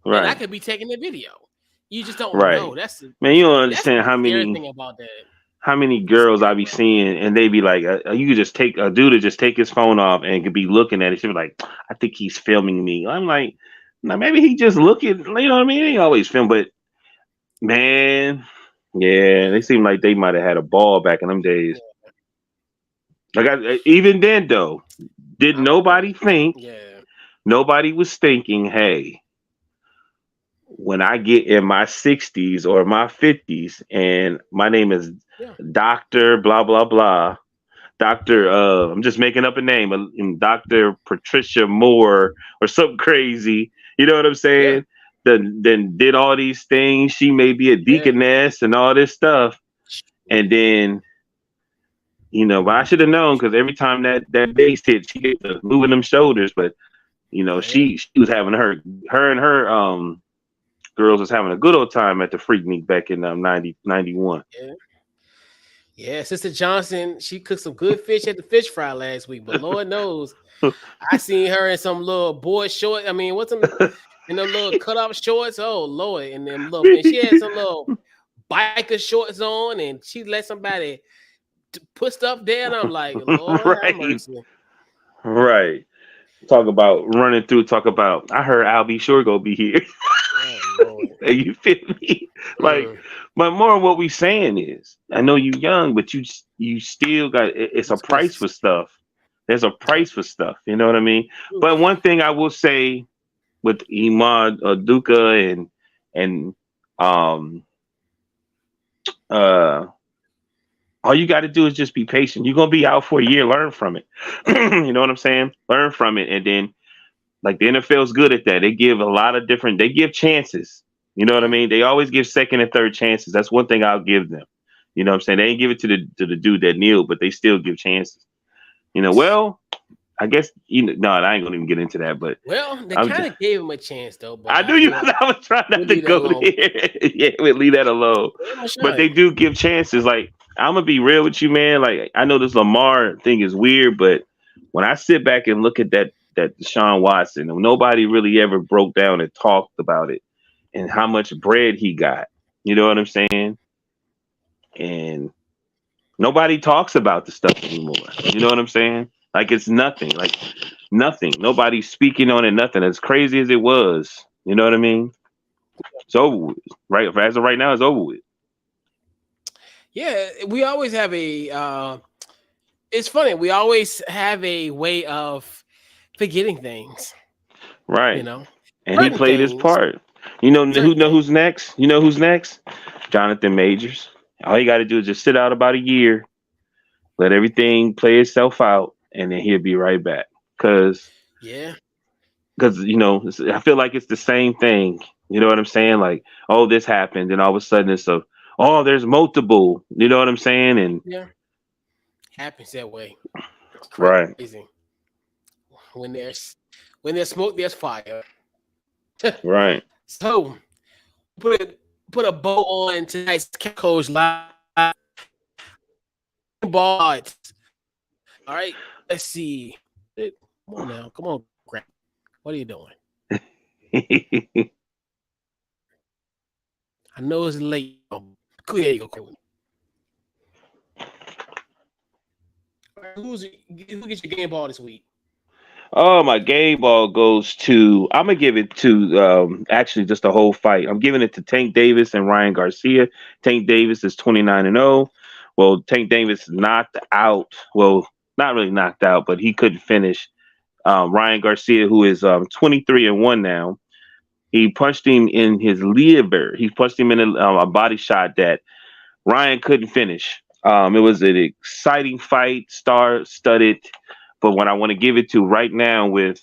and I right, could be taking the video. You just don't right. know. Man, you don't That's the understand scary thing about that. how many The girls I scary be part. seeing, and they be like, you could just take a dude to just take his phone off and could be looking at it. She be like, I think he's filming me. I'm like, now maybe he just looking. You know what I mean? He always film, but man, yeah, they seem like they might have had a ball back in them days. Like even then though, did I'm nobody think? yeah. Nobody was thinking, hey, when I get in my 60s or my 50s, and my name is Yeah. Doctor blah blah blah. Doctor, I'm just making up a name, Doctor Patricia Moore or something crazy. You know what I'm Yeah. saying? Then did all these things. She may be a Yeah. deaconess and all this stuff, and then but I should have known because every time that bass hit, she get to moving them shoulders. But Yeah. she was having her and her girls was having a good old time at the Freaknik back in 91. Yeah. Yeah, Sister Johnson, she cooked some good fish at the fish fry last week, but Lord knows, I seen her in some little boy short. I mean, what's them in them little cut off shorts? Oh Lord, and she had some little biker shorts on, and she let somebody put stuff there, and I'm like, Lord have Right, mercy. right. Talk about running through. Talk about. I heard Al B. Sure go be here. Oh Lord. You feel me? Like, Mm, but more of what we saying is, I know you young, but you still got. It's a it's price Christmas. for stuff. There's a Yep. price for stuff. You know what I mean? Mm, But one thing I will say with Ime Udoka and um uh all you got to do is just be patient. You're gonna be out for a year. Learn from it. You know what I'm saying? Learn from it, and then like the NFL's good at that. They give a lot of different. They give chances. You know what I yeah. mean? They always give second and third chances. That's one thing I'll give them. You know what I'm saying? They ain't give it to the dude that kneeled, but they still give chances. You know, well, I guess no, I ain't gonna even get into that. But Well, they I'm kind of gave him a chance though, but I knew you. we'll I was trying not to leave that go alone. there. Yeah, we'll leave that alone. Pretty much But right. they do give chances. Like I'm gonna be real with you, man. Like I know this Lamar thing is weird, but when I sit back and look at that Deshaun Watson, nobody really ever broke down and talked about it and how much bread he got. You know what I'm saying? And nobody talks about the stuff anymore. You know what I'm saying? Like it's nothing. Like nothing. Nobody's speaking on it. Nothing. As crazy as it was. You know what I mean? It's over with. Right as of right now, it's over with. Yeah, we always have a. It's funny. We always have a way of forgetting things. You Right. know, And he certain played his things. part. Certain things. Who's next? You know who's next? Jonathan Majors. All you gotta do is just sit out about a year, let everything play itself out, and then he'll be right back. Cause Yeah. I feel like it's the same thing. You know what I'm saying? Like, oh, this happened, and all of a sudden oh, there's multiple. You know what I'm saying? And Yeah. Happens that way. It's right, crazy. When there's smoke, there's fire. right. So put a bow on tonight's Coach Live ball. All right. Let's see. Come on now. Come on, Grant. What are you doing? I know it's late. There you go. All right, who gets your game ball this week? Oh, my game ball goes to. I'm gonna give it to actually just the whole fight. I'm giving it to Tank Davis and Ryan Garcia. Tank Davis is 29-0. Well, Tank Davis knocked out. Well, not really knocked out, but he couldn't finish. Ryan Garcia, who is 23-1 now, he punched him in his liver. He punched him in a body shot that Ryan couldn't finish. It was an exciting fight, star-studded. But what I want to give it to right now with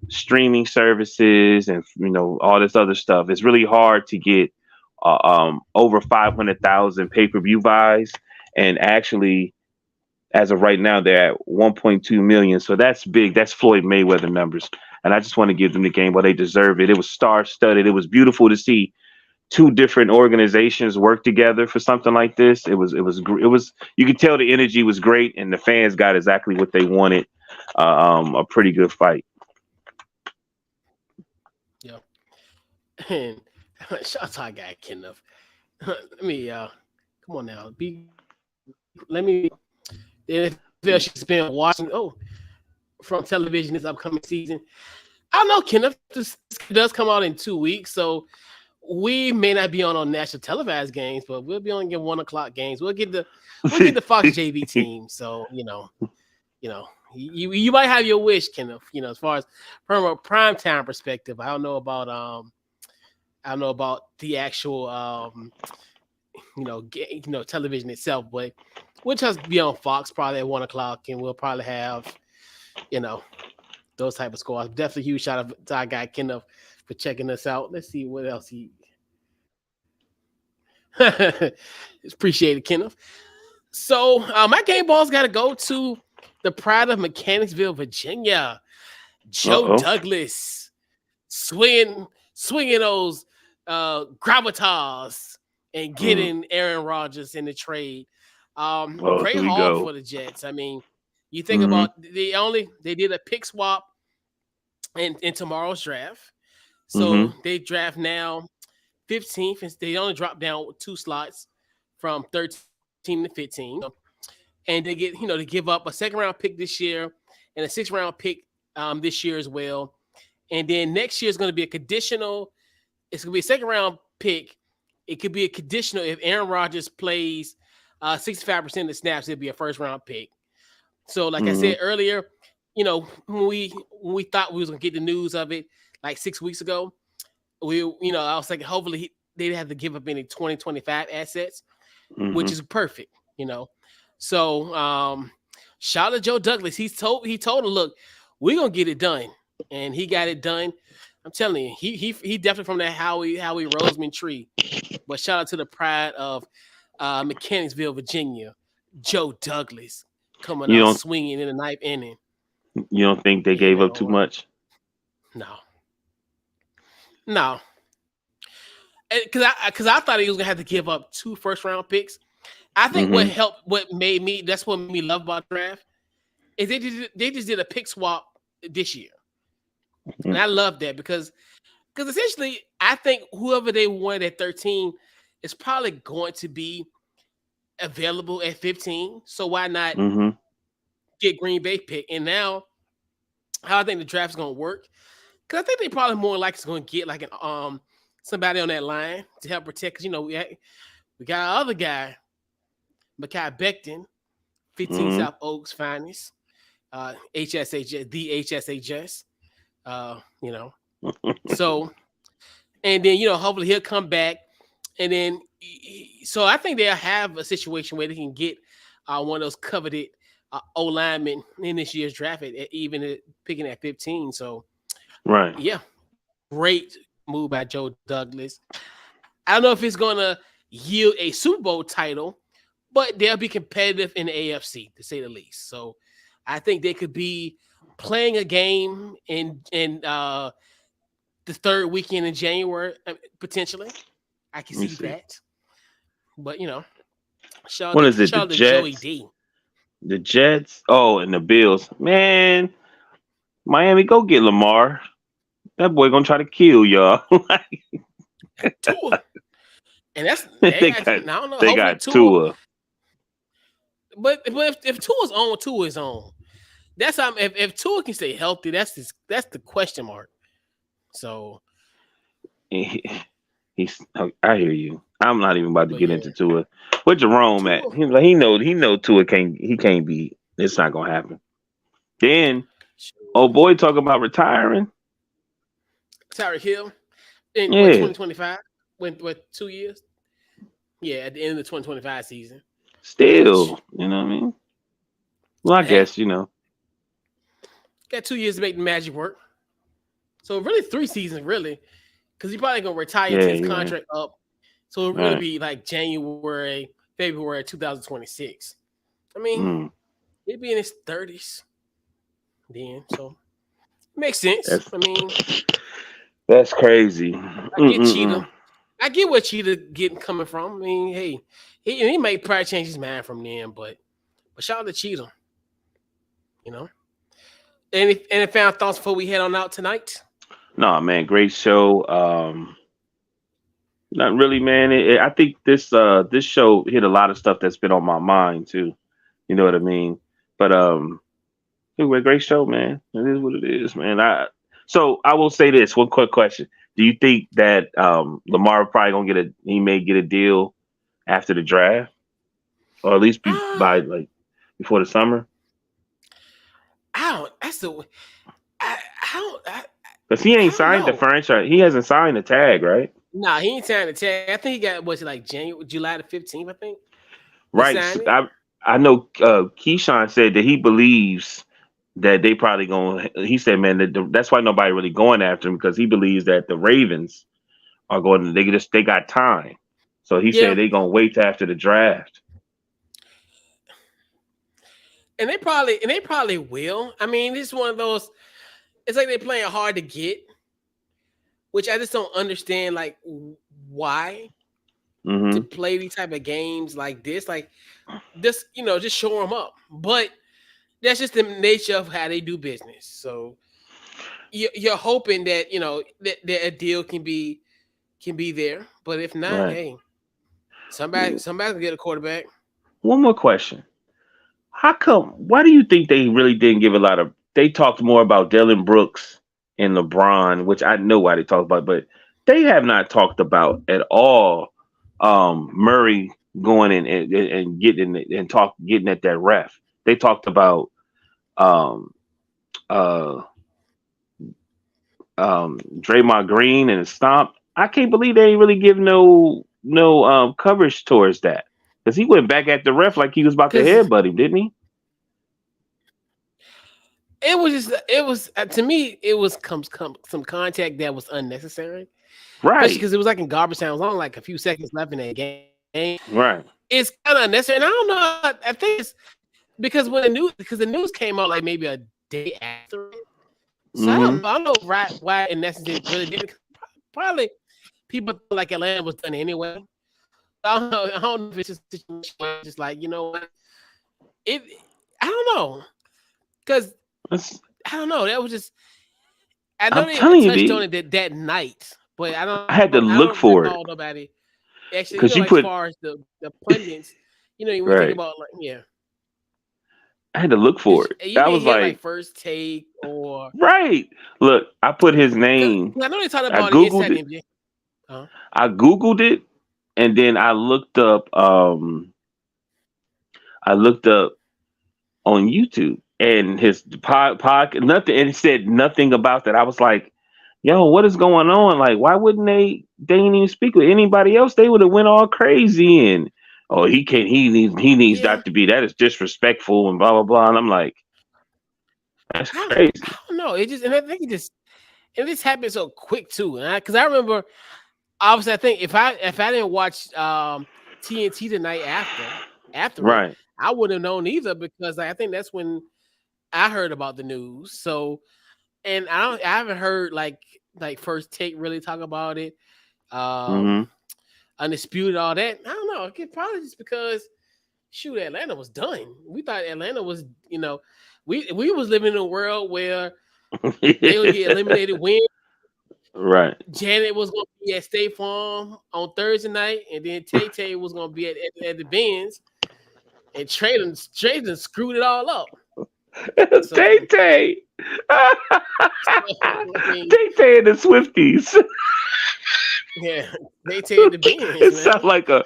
streaming services and all this other stuff, it's really hard to get over 500,000 pay-per-view buys, and actually, as of right now, they're at 1.2 million. So that's big. That's Floyd Mayweather numbers, and I just want to give them the game. Well, they deserve it. It was star-studded. It was beautiful to see two different organizations work together for something like this. It was you could tell the energy was great and the fans got exactly what they wanted. A pretty good fight. Yeah. And shout out to our guy Kenneth. Let me come on now. Let me the NFL she's been watching from television this upcoming season. I know Kenneth this does come out in 2 weeks, so we may not be on national televised games, but we'll be on get 1 o'clock games. We'll get the Fox JV team. So you might have your wish, Kenneth. As far as from a prime time perspective, I don't know about the actual television itself, but we'll just be on Fox probably at 1 o'clock, and we'll probably have you know those type of scores. Definitely huge shout out to our guy Kenneth for checking us out. Let's see what else he. Appreciate it, Kenneth. So my game ball's got to go to the pride of Mechanicsville, Virginia. Joe Uh-oh. Douglas swinging those gravitas and Mm. getting Aaron Rodgers in the trade. Oh, Great here we haul go. for the Jets. I mean, you think Hmm. about they did a pick swap in tomorrow's draft. So Hmm. they draft now 15th, and they only drop down 2 slots from 13 to 15. and they get to give up a second round pick this year and a sixth round pick this year as well. And then next year is going to be a conditional. It's going to be a second round pick. It could be a conditional if Aaron Rodgers plays 65% of the snaps. It'll be a first round pick. So, like I said earlier, when we thought we was gonna get the news of it like 6 weeks ago, I was thinking hopefully they didn't have to give up any 2025 assets, which is perfect. So shout out to Joe Douglas. He told him, look, we're gonna get it done, and he got it done. I'm telling you, he definitely from that Howie Roseman tree. But shout out to the pride of Mechanicsville, Virginia, Joe Douglas coming You out don't swinging in the ninth inning. you don't think they Yeah, gave man. up too much? No, because I thought he was gonna have to give up 2 first round picks. I think what made me love about the draft is they just did a pick swap this year, and I love that because essentially I think whoever they wanted at 13 is probably going to be available at 15. So why not get Green Bay pick? And now how I think the draft is gonna work, because I think they probably more likely is gonna get like an somebody on that line to help protect. Because we got our other guy, Mekhi Becton, 15 South Oaks finest, HSHS, the HSHS. So, and then hopefully he'll come back, and then so I think they'll have a situation where they can get one of those coveted O linemen in this year's draft, even picking at 15. So, Right. yeah, great move by Joe Douglas. I don't know if it's gonna yield a Super Bowl title, but they'll be competitive in the AFC, to say the least. So I think they could be playing a game in the third weekend in January, potentially. I can see that. But shout What out is it? The to Joey Jets? D. The Jets? Oh, and the Bills. Man, Miami, go get Lamar. That boy gonna try to kill y'all. Tua. And that's they I got don't know. they Hopefully got Tua. Tua. But if Tua's on, Tua is on. That's how if Tua can stay healthy, that's the question mark. So He's. I hear you. I'm not even about to but get yeah, into Tua. Where Jerome at? Tua. He know Tua can't be. It's not gonna happen. Then, oh boy, talk about retiring. Tyreek Hill in Yeah, 2025 went with 2 years. Yeah, at the end of the 2025 season. Which, still, you know what I mean. Well, I hey, guess got 2 years to make the magic work. So really 3 seasons, really, because he's probably gonna retire Yeah, until his you're right. contract up. So it'll really Right. be like January, February 2026. I mean, Mm, he'd be in his 30s then, so makes sense. that's I mean, that's crazy. I get Mm-mm-mm. Cheetah. I get what Cheetah getting coming from. I mean, hey, he may probably change his mind from then, but shout out to Cheetah. You know. Any final thoughts before we head on out tonight? No, man, great show. Not really, man. I think this show hit a lot of stuff that's been on my mind too. You know what I mean? But anyway, great show, man. It is what it is, man. I will say this one quick question: do you think that Lamar probably he may get a deal after the draft, or at least be Ah, by like before the summer? I don't. That's the. I don't. Because he I ain't don't signed the know. franchise. He hasn't signed the tag, right? Nah, he ain't signed the tag. I think he got what's it like July the 15th. I think he Right. signed it. I know Keyshawn said that he believes that they probably going. He said, man, that's why nobody really going after him because he believes that the Ravens are going. They got time. So he said Yeah, they gonna wait till after the draft. and they probably will. I mean, this is one of those. It's like they're playing hard to get, which I just don't understand. Like why to Hmm. play these type of games like this? Like this, just show them up. But that's just the nature of how they do business. So you're hoping that that a deal can be there. But if not, Right. hey, somebody can get a quarterback. One more question. How come? Why do you think they really didn't give a lot of? They talked more about Dylan Brooks and LeBron, which I know why they talked about, but they have not talked about at all. Murray going in and getting it and getting at that ref. They talked about um, uh, Draymond Green and Stomp. I can't believe they ain't really give no coverage towards that because he went back at the ref like he was about to Because headbutt him, didn't he? it was to me it was some contact that was unnecessary, especially Right, because it was like in garbage time. It was only like a few seconds left in that game. right. It's kind of unnecessary, and I don't know. I think it's because the news came out like maybe a day after it. So I don't Hmm. know. I don't know why in essence it really did. Probably people thought like Atlanta was done anyway. I don't know. I don't know if it's just a situation where it's just like you know what it. I don't know because I don't know. That was just I know I'm they telling you, touched on B. it that night, but I had to I look don't for it recall nobody actually. You because know, you like, as put far as the pundits, you know, when you think right. about like yeah, I had to look for it. you I didn't was hear like like, first take or right. Look, I put his because name. I know they talked I about it googled inside the it. NBA. Uh-huh. I googled it, and then I looked up. I looked up on YouTube and his pod nothing, and it said nothing about that. I was like, yo, what is going on? Like, why wouldn't they didn't even speak with anybody else? They would have went all crazy and oh he can't he needs Yeah, Dr. B. That is disrespectful and blah blah blah. And I'm like, that's I crazy. don't know. It just and I think it just happened so quick too. Because I remember obviously I think if I didn't watch TNT the night after it, Right. I wouldn't have known either because I think that's when I heard about the news. So and I haven't heard like first take really talk about it. Mm-hmm. Um Undisputed, all that. I don't know. It could probably just because shoot, Atlanta was done. We thought Atlanta was, we was living in a world where they would get eliminated when Right. Janet was gonna be at State Farm on Thursday night, and then Tay Tay was gonna be at the Benz, and Trae done screwed it all up. Tay So, Tay. I mean, Tay Tay and the Swifties. yeah, Tay Tay at the Benz, It man. sounds like a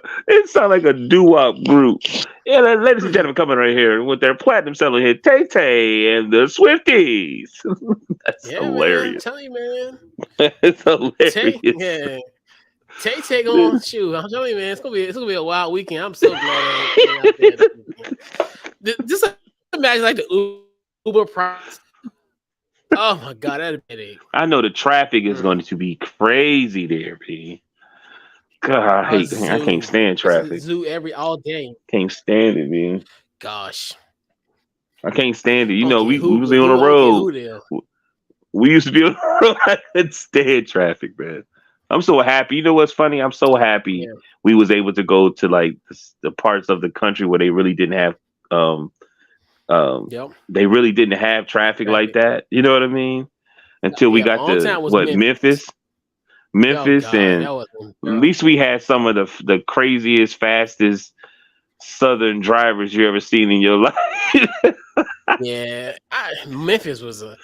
doo-wop group. Yeah, ladies and gentlemen, coming right here with their platinum selling hit, Tay Tay and the Swifties. That's Yeah, man. I'm hilarious. telling you, man. It's Tay, hilarious. yeah. Tay Tay on shoot. I'm telling you, man, it's gonna be a wild weekend. I'm so glad I ain't out there this weekend. Just imagine like the Uber price. Oh my god, that'd be a I know the traffic is mm, going to be crazy there, P. God, a I can't zoo. stand It's a traffic. zoo every all day. Can't stand it, man. Gosh, I can't stand it. I You don't know, care we who was on the who I don't care who road. they are. We used to be on the road. I couldn't stand traffic, man. I'm so happy. You know what's funny? I'm so happy Yeah, we was able to go to like the parts of the country where they really didn't have um um yep. they really didn't have traffic like Traffic. that. You know what I mean? Until we Yeah, my got to hometown was what Memphis. Oh Memphis, god, and that was at least we had some of the craziest, fastest southern drivers you ever seen in your life. yeah. Memphis was a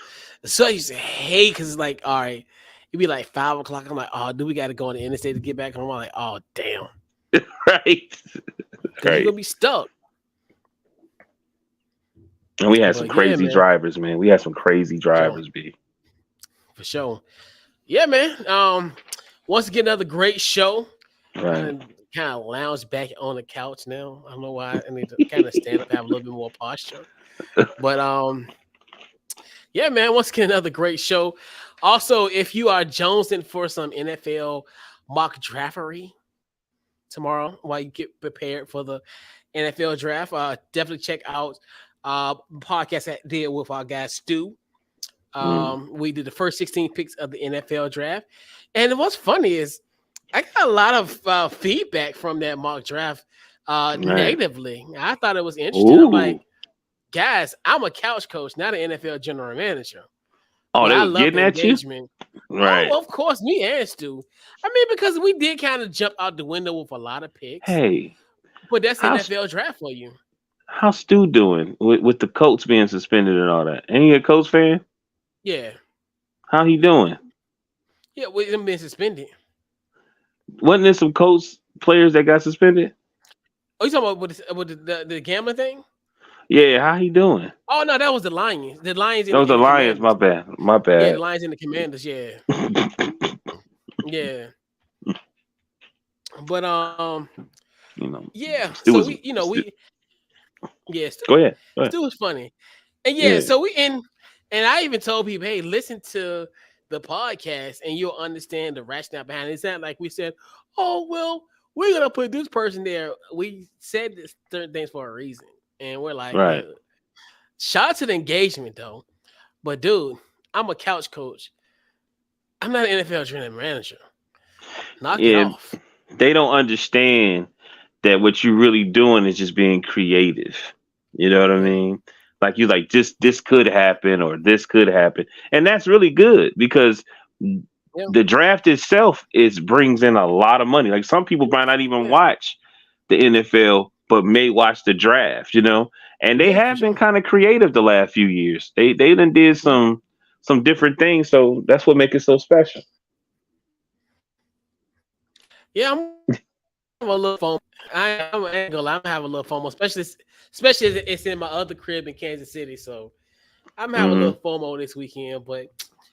so I used to hate because it's like all right, it'd be like 5 o'clock. I'm like, oh, do we got to go on the interstate to get back home? I'm like, oh damn, Right, because you're right. gonna be stuck. And we had some But yeah, crazy man, drivers, man. We had some crazy sure, drivers, B. for sure. Yeah, man. Once again, another great show. I Right. kind of lounge back on the couch now. I don't know why. I need to kind of stand up, have a little bit more posture. But yeah, man. Once again, another great show. Also, if you are jonesing for some NFL mock draftery tomorrow while you get prepared for the NFL draft, definitely check out podcast that did with our guy Stu. Mm, We did the first 16 picks of the NFL draft. And what's funny is I got a lot of feedback from that mock draft right. negatively. I thought it was interesting. I'm Ooh. like, guys, I'm a couch coach, not an NFL general manager. Oh, But they I was love getting the at you? engagement. Right. Oh, of course, me and Stu. I mean, because we did kind of jump out the window with a lot of picks, Hey, but that's how NFL draft for you. How's Stu doing with the Colts being suspended and all that? Ain't he a Colts fan? Yeah, How he doing? yeah, with him being suspended. Wasn't there some Colts players that got suspended? Oh, you talking about with the gambling thing? Yeah, how he doing? Oh no, that was the Lions. The Lions Those and are the Lions. My Commanders. bad. My Yeah, the bad. Lions and the Commanders. Yeah, yeah. But You know, yeah. Stu So was we, Stu. yeah, Go ahead. Go ahead. Stu was funny, and yeah. Yeah. So and I even told people, hey, listen to the podcast, and you'll understand the rationale behind it. It's not like we said, oh well, we're gonna put this person there. We said this certain things for a reason, and we're like, Right. look, shout out to the engagement though. But dude, I'm a couch coach. I'm not an NFL trainer manager. Knock it Yeah. off. They don't understand that what you're really doing is just being creative. You know what I Yeah. mean? Like you like this could happen or this could happen. And that's really good because Yeah. the draft itself is brings in a lot of money. Like some people might not even Yeah. watch the NFL but may watch the draft, you know. And they Yeah, for have been sure. kind of creative the last few years. They done did Yeah. some different things, so that's what makes it so special. Yeah, I'm having a little FOMO. I ain't gonna lie, I'm having a little FOMO, especially as it's in my other crib in Kansas City. So I'm having a little Hmm. FOMO this weekend, but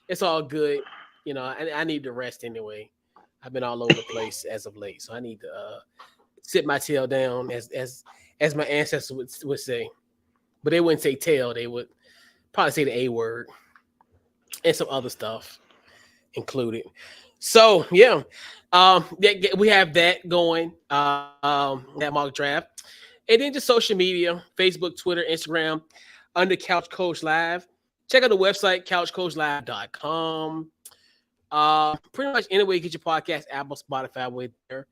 it's all good. You know, I need to rest anyway. I've been all over the place as of late, so I need to sit my tail down, as my ancestors would say. But they wouldn't say tail; they would probably say the A word and some other stuff included. So yeah, we have that going. That mock draft, and then just social media: Facebook, Twitter, Instagram, under Couch Coach Live. Check out the website couchcoachlive.com. Pretty much anywhere you get your podcast, Apple, Spotify, with there,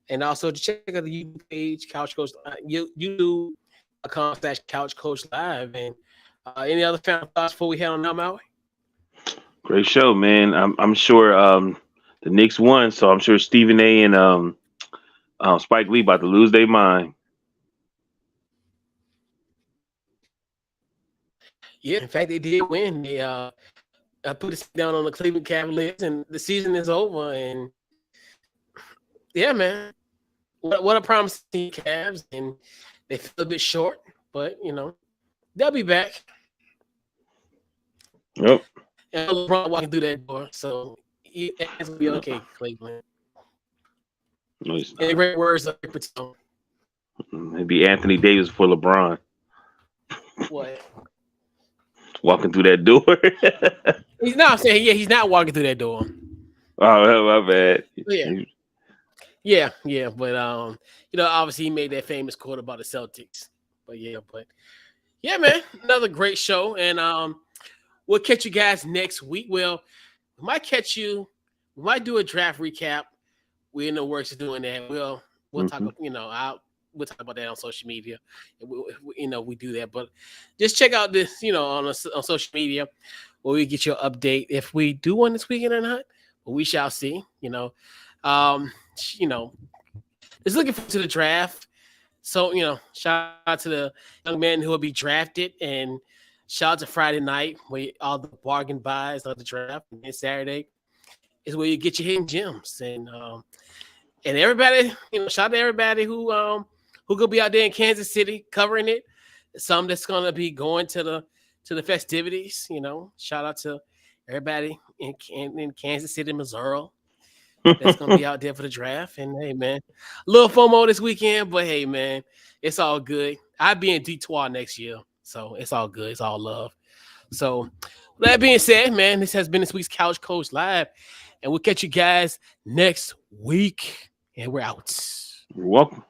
and also just check out the YouTube page, Couch Coach, YouTube.com/Couch Coach Live. And any other final thoughts before we head on out, Maui? Great show, man. I'm sure the Knicks won, so I'm sure Stephen A. and Spike Lee about to lose their mind. Yeah, in fact, they did win. They I put it down on the Cleveland Cavaliers, and the season is over. And yeah, man, what a promising Cavs, and they feel a bit short, but they'll be back. Yep. And LeBron walking through that door, so it's gonna be okay, Cleveland. No, he's And the not. great words of Rick Pitino. Maybe Anthony Davis for LeBron What? walking through that door. He's not saying, yeah, he's not walking through that door. Oh, my bad. But yeah, but obviously he made that famous quote about the Celtics. But yeah, man, another great show, and we'll catch you guys next week. Well, we might do a draft recap. We're in the works of doing that. We'll talk. Hmm. We'll talk about that on social media. We do that, but just check out this, on social media, where we get your update if we do one this weekend or not. But we shall see. Um, you know, just looking forward to the draft. So, shout out to the young men who will be drafted, and shout out to Friday night where all the bargain buys of the draft, and then Saturday is where you get your hidden gems, and everybody, shout out to everybody who gonna be out there in Kansas City covering it. Some that's gonna be going to the festivities. Shout out to everybody in Kansas City, Missouri, that's gonna be out there for the draft. And hey, man, a little FOMO this weekend, but hey, man, it's all good. I'll be in Detroit next year, so it's all good. It's all love. So, with that being said, man, this has been this week's Couch Coach Live, and we'll catch you guys next week. And we're out. You're welcome.